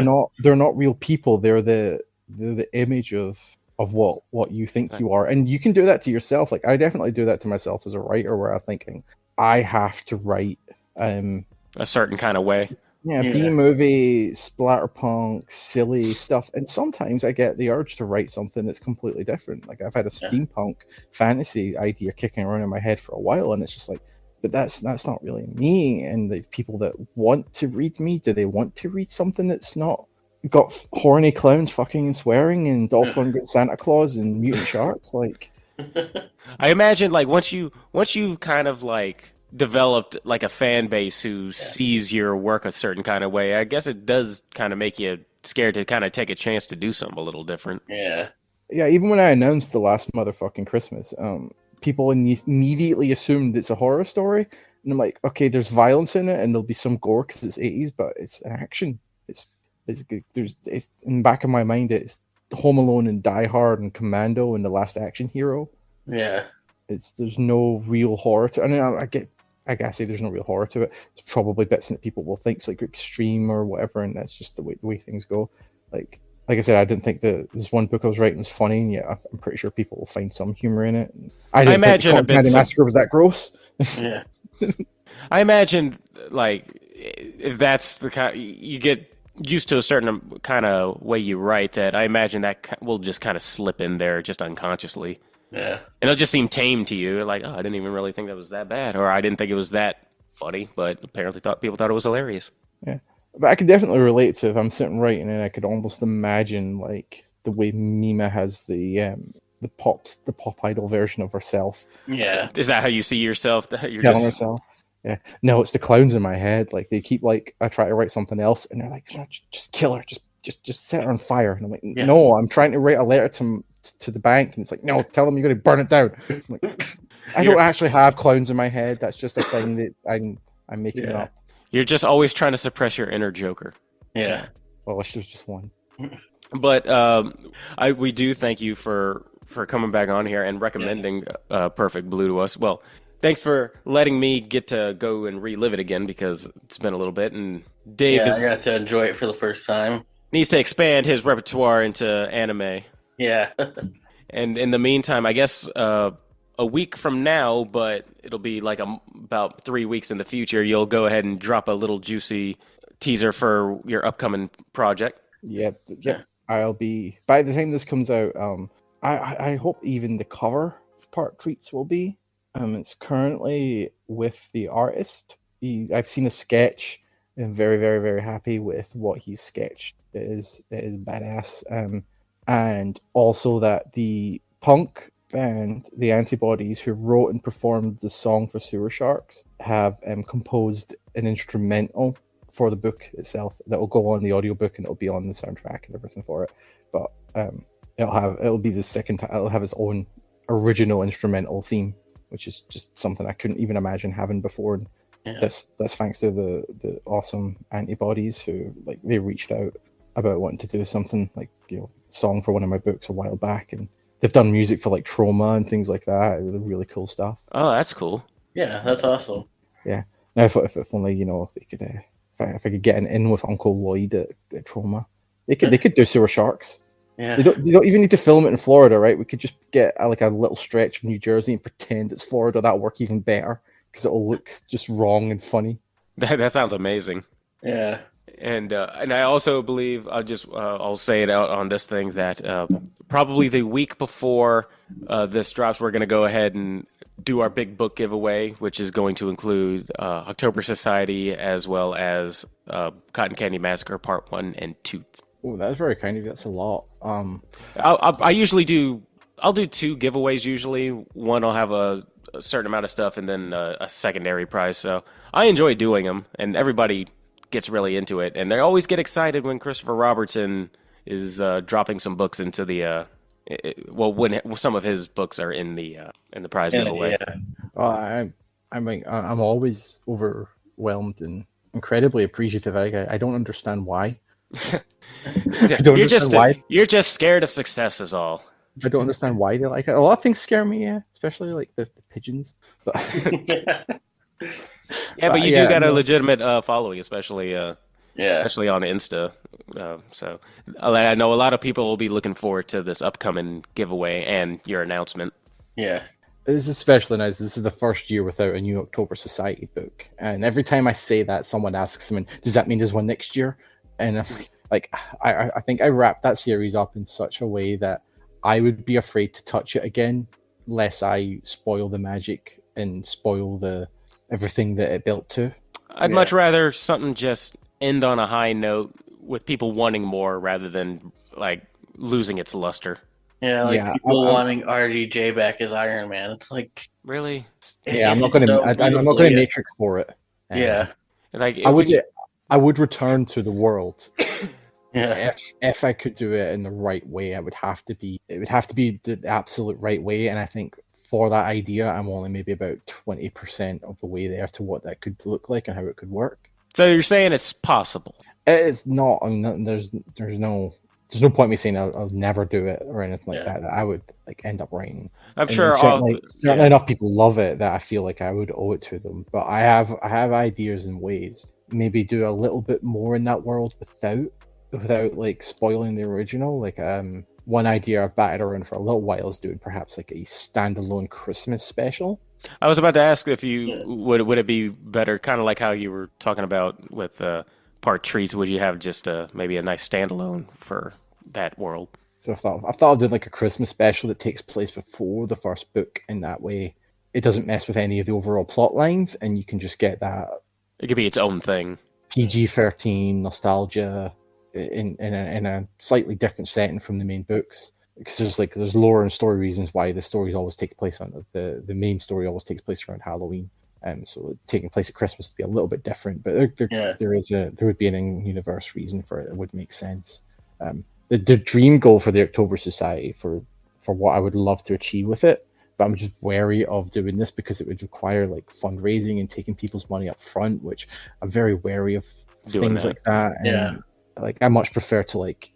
they're not real people. They're the image of what you think you are, and you can do that to yourself. Like I definitely do that to myself as a writer, where I'm thinking I have to write a certain kind of way. B-movie, splatterpunk, silly stuff, and sometimes I get the urge to write something that's completely different. Like I've had a steampunk fantasy idea kicking around in my head for a while, and it's just like, but that's not really me. And the people that want to read me, do they want to read something that's not got horny clowns fucking and swearing and Dolph Lundgren Santa Claus and mutant sharks? Like, I imagine like once you kind of like developed like a fan base who sees your work a certain kind of way, I guess it does kind of make you scared to kind of take a chance to do something a little different. Yeah, even when I announced The Last Motherfucking Christmas, people immediately assumed it's a horror story, and I'm like, okay, there's violence in it and there'll be some gore because it's 80s, but it's an action. It's good. It's in the back of my mind, it's Home Alone and Die Hard and Commando and The Last Action Hero. Yeah, there's no real horror to it. I guess say there's no real horror to it. It's probably bits that people will think it's like extreme or whatever, and that's just the way things go. Like I said, I didn't think this one book I was writing was funny, and yet I'm pretty sure people will find some humor in it. I imagine a bit. Massacre was that gross. Yeah, I imagine like if that's the kind you get used to a certain kind of way you write, that I imagine that will just kind of slip in there just unconsciously. Yeah. And it'll just seem tame to you. Like, oh, I didn't even really think that was that bad. Or I didn't think it was that funny, but apparently people thought it was hilarious. Yeah. But I could definitely relate to if I'm sitting writing and I could almost imagine like the way Mima has the pop idol version of herself. Yeah. Is that how you see yourself? You're telling herself. Yeah. No, it's the clowns in my head. Like they keep like I try to write something else and they're like, just kill her, just set her on fire. And I'm like, no, I'm trying to write a letter to the bank, and it's like, no, tell them you're going to burn it down. I'm like, I don't actually have clowns in my head. That's just a thing that I'm making up. You're just always trying to suppress your inner Joker. Yeah. Well, there's just one. But we do thank you for coming back on here and recommending Perfect Blue to us. Well, thanks for letting me get to go and relive it again because it's been a little bit. And Dave I got to enjoy it for the first time. Needs to expand his repertoire into anime. Yeah. And in the meantime, I guess a week from now, but it'll be like about 3 weeks in the future, you'll go ahead and drop a little juicy teaser for your upcoming project. Yeah. I'll be, by the time this comes out, I hope even the cover part treats will be. It's currently with the artist. I've seen a sketch and I'm very, very, very happy with what he's sketched. It is badass. And also that the punk band, the Antibodies, who wrote and performed the song for Sewer Sharks, have composed an instrumental for the book itself that will go on the audiobook and it'll be on the soundtrack and everything for it. But it'll be the second time. It'll have its own original instrumental theme, which is just something I couldn't even imagine having before. And Yeah. That's thanks to the awesome antibodies who like they reached out about wanting to do something like song for one of my books a while back, and they've done music for like Trauma and things like that. Really cool stuff. Oh, that's cool. Yeah, that's awesome. Yeah. Now if only they could if I could get an in with Uncle Lloyd at Trauma, they could do Sewer Sharks. Yeah. They don't even need to film it in Florida, right? We could just get like a little stretch of New Jersey and pretend it's Florida. That'll work even better because it'll look just wrong and funny. That sounds amazing. Yeah. And I also believe I'll say it out on this thing that probably the week before this drops, we're going to go ahead and do our big book giveaway, which is going to include October Society as well as Cotton Candy Massacre Part 1 and 2. Oh, that's very kind of you. That's a lot. I usually do. I'll do 2 giveaways usually. One I'll have a certain amount of stuff, and then a secondary prize. So I enjoy doing them, and everybody gets really into it, and they always get excited when Christopher Robertson is dropping some books into the. When some of his books are in the prize giveaway. Yeah. I'm always overwhelmed and incredibly appreciative. I don't understand why. You're just scared of success is all. I don't understand why they like it. A lot of things scare me, yeah, especially like the pigeons. But yeah, but you do got a legitimate following, especially on Insta. So I know a lot of people will be looking forward to this upcoming giveaway and your announcement. Yeah. This is especially nice. This is the first year without a new October Society book. And every time I say that, someone asks me, does that mean there's one next year? And I'm like, I think I wrapped that series up in such a way that I would be afraid to touch it again, lest I spoil the magic and spoil everything that it built to. I'd much rather something just end on a high note with people wanting more rather than like losing its luster. Yeah, people wanting RDJ back as Iron Man. It's like really. I'm not going to Matrix for it. Like I would return to the world. Yeah. If I could do it in the right way, it would have to be the absolute right way. And I think for that idea, I'm only maybe about 20% of the way there to what that could look like and how it could work. So you're saying it's possible? It's not. I mean, there's no point in me saying I'll never do it or anything like that. I would like end up writing. I'm sure certainly enough people love it that I feel like I would owe it to them. But I have ideas and ways. Maybe do a little bit more in that world without like spoiling the original. Like one idea I've batted around for a little while is doing perhaps like a standalone Christmas special. I was about to ask if you would it be better, kind of like how you were talking about with part trees. Would you have just maybe a nice standalone for that world? So I thought I'd do like a Christmas special that takes place before the first book, and that way it doesn't mess with any of the overall plot lines, and you can just get that. It could be its own thing. PG-13 nostalgia in a slightly different setting from the main books. Because there's lore and story reasons why the stories always take place on the main story always takes place around Halloween. So taking place at Christmas would be a little bit different, but there would be an in-universe reason for it that would make sense. The dream goal for the October Society for what I would love to achieve with it, but I'm just wary of doing this because it would require like fundraising and taking people's money up front, which I'm very wary of things like that. And like I much prefer to like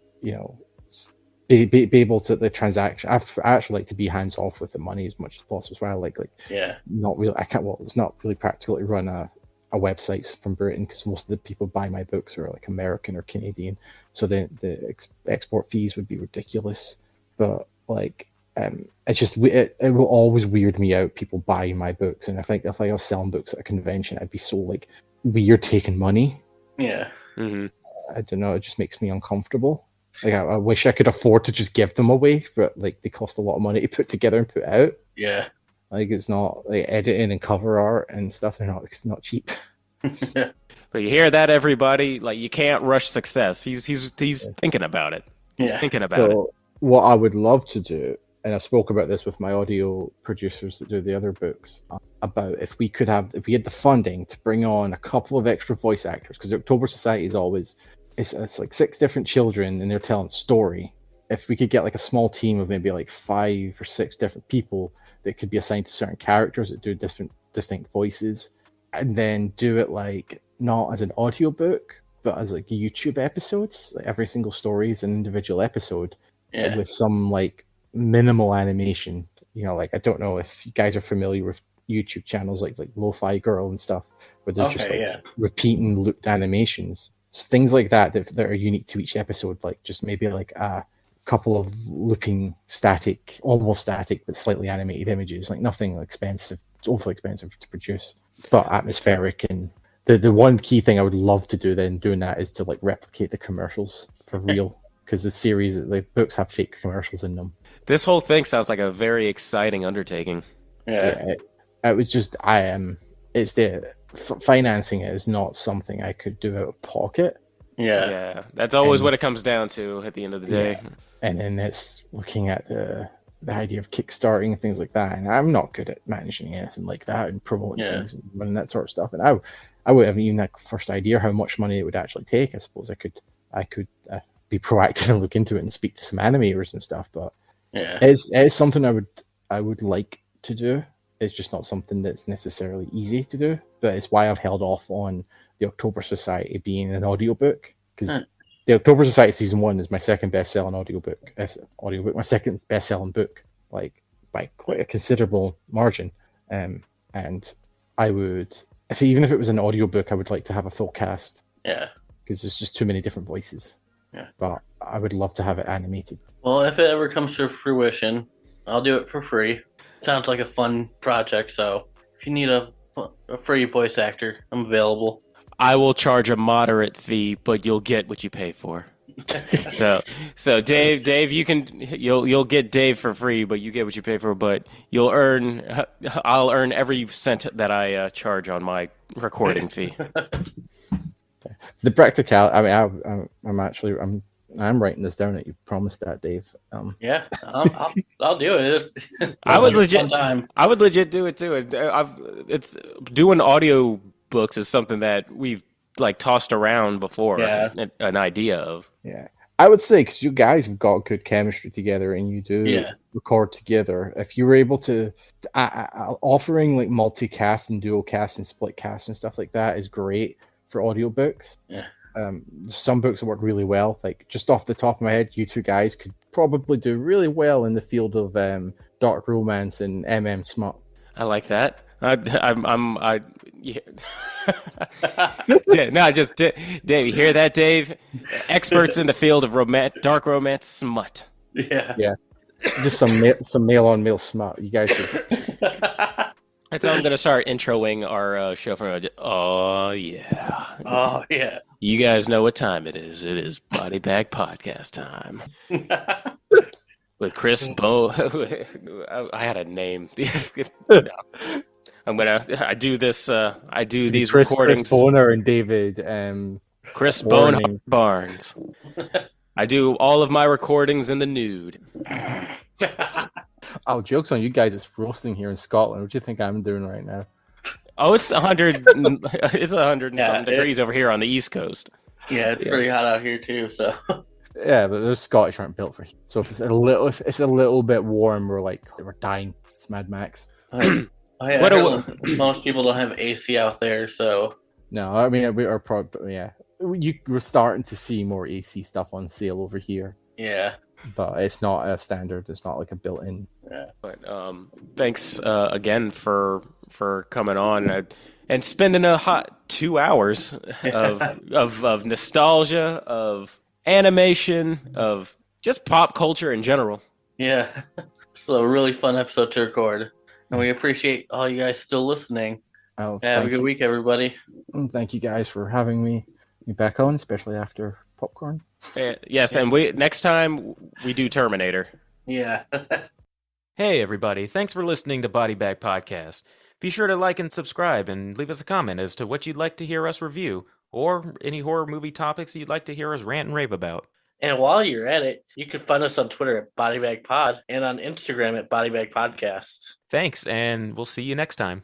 be able to the transaction. I actually like to be hands off with the money as much as possible as well. Not really. I can't. Well, it's not really practical to run a website from Britain because most of the people buy my books are like American or Canadian, so the export fees would be ridiculous. But like, it's just it will always weird me out people buying my books, and I think if I was selling books at a convention, I'd be so like weird taking money. Yeah. Mm-hmm. I don't know. It just makes me uncomfortable. Like I wish I could afford to just give them away, but like they cost a lot of money to put together and put out. Yeah. Like it's not like editing and cover art and stuff. It's not cheap. But you hear that, everybody? Like you can't rush success. He's thinking about it. He's thinking about it. What I would love to do, and I've spoke about this with my audio producers that do the other books, about if we had the funding to bring on a couple of extra voice actors, because the October Society is always. It's like 6 different children and they're telling a story. If we could get like a small team of maybe like 5 or 6 different people that could be assigned to certain characters that do different distinct voices, and then do it like not as an audiobook, but as like YouTube episodes. Like every single story is an individual episode with some like minimal animation. You know, like I don't know if you guys are familiar with YouTube channels like Lo-Fi Girl and stuff, where there's just like repeating looped animations. It's things like that are unique to each episode. Like just maybe like a couple of looping static, almost static, but slightly animated images. Like nothing expensive. It's awfully expensive to produce, but atmospheric. And the one key thing I would love to do then doing that is to like replicate the commercials for real, because the books have fake commercials in them. This whole thing sounds like a very exciting undertaking. It was just it's the financing it is not something I could do out of pocket. Yeah, that's always what it comes down to at the end of the day. Yeah. And then it's looking at the idea of kickstarting and things like that, and I'm not good at managing anything like that and promoting things and running that sort of stuff. And I would have even that first idea how much money it would actually take. I suppose I could be proactive and look into it and speak to some animators and stuff. But it is something I would like to do. It's just not something that's necessarily easy to do, but it's why I've held off on the October Society being an audiobook, because the October Society season 1 is my second best-selling audiobook, my second best-selling book, like by quite a considerable margin. And I would, even if it was an audiobook, I would like to have a full cast. Yeah. Because there's just too many different voices. Yeah. But I would love to have it animated. Well, if it ever comes to fruition, I'll do it for free. Sounds like a fun project, so if you need a free voice actor, I'm available. I will charge a moderate fee, but you'll get what you pay for. So Dave, you'll get Dave for free, but you get what you pay for. But I'll earn every cent that I charge on my recording fee. The practicality. I mean, I'm writing this down that you promised that, Dave. I'll do it. I would legit do it too. It's doing audio books is something that we've like tossed around before. An idea of. Yeah, I would say because you guys have got good chemistry together and you do record together. If you were able to, offering like multicast and dual cast and split cast and stuff like that is great for audiobooks. Yeah. Some books work really well. Like just off the top of my head, you two guys could probably do really well in the field of dark romance and smut. I like that. Dave, you hear that, Dave? Experts in the field of dark romance smut. Yeah. Just some male on male smut. You guys could. That's how I'm going to start introing our show from. Oh yeah. You guys know what time it is. It is Body Bag Podcast time. With Chris Bo. I had a name. I do these recordings. Chris Boner and David. Chris Boner Barnes. I do all of my recordings in the nude. Oh, joke's on you guys. It's roasting here in Scotland. What do you think I'm doing right now? Oh, it's 100. It's 100 and something degrees over here on the East Coast. Yeah, it's pretty hot out here too. So. Yeah, but those Scottish aren't built for heat. So if it's a little bit warm, we're dying. It's Mad Max. Most people don't have AC out there, so. No, I mean we are probably we're starting to see more AC stuff on sale over here. Yeah. But it's not a standard. It's not like a built-in. Yeah. But thanks again for coming on and spending a hot 2 hours of nostalgia, of animation, of just pop culture in general. Yeah. It's a really fun episode to record. And we appreciate all you guys still listening. Have a good week, everybody. And thank you guys for having me back on, especially after popcorn. Yes, and next time we do Terminator. Yeah. Hey, everybody. Thanks for listening to Body Bag Podcast. Be sure to like and subscribe and leave us a comment as to what you'd like to hear us review or any horror movie topics you'd like to hear us rant and rave about. And while you're at it, you can find us on Twitter at BodyBagPod and on Instagram at BodyBagPodcast. Thanks, and we'll see you next time.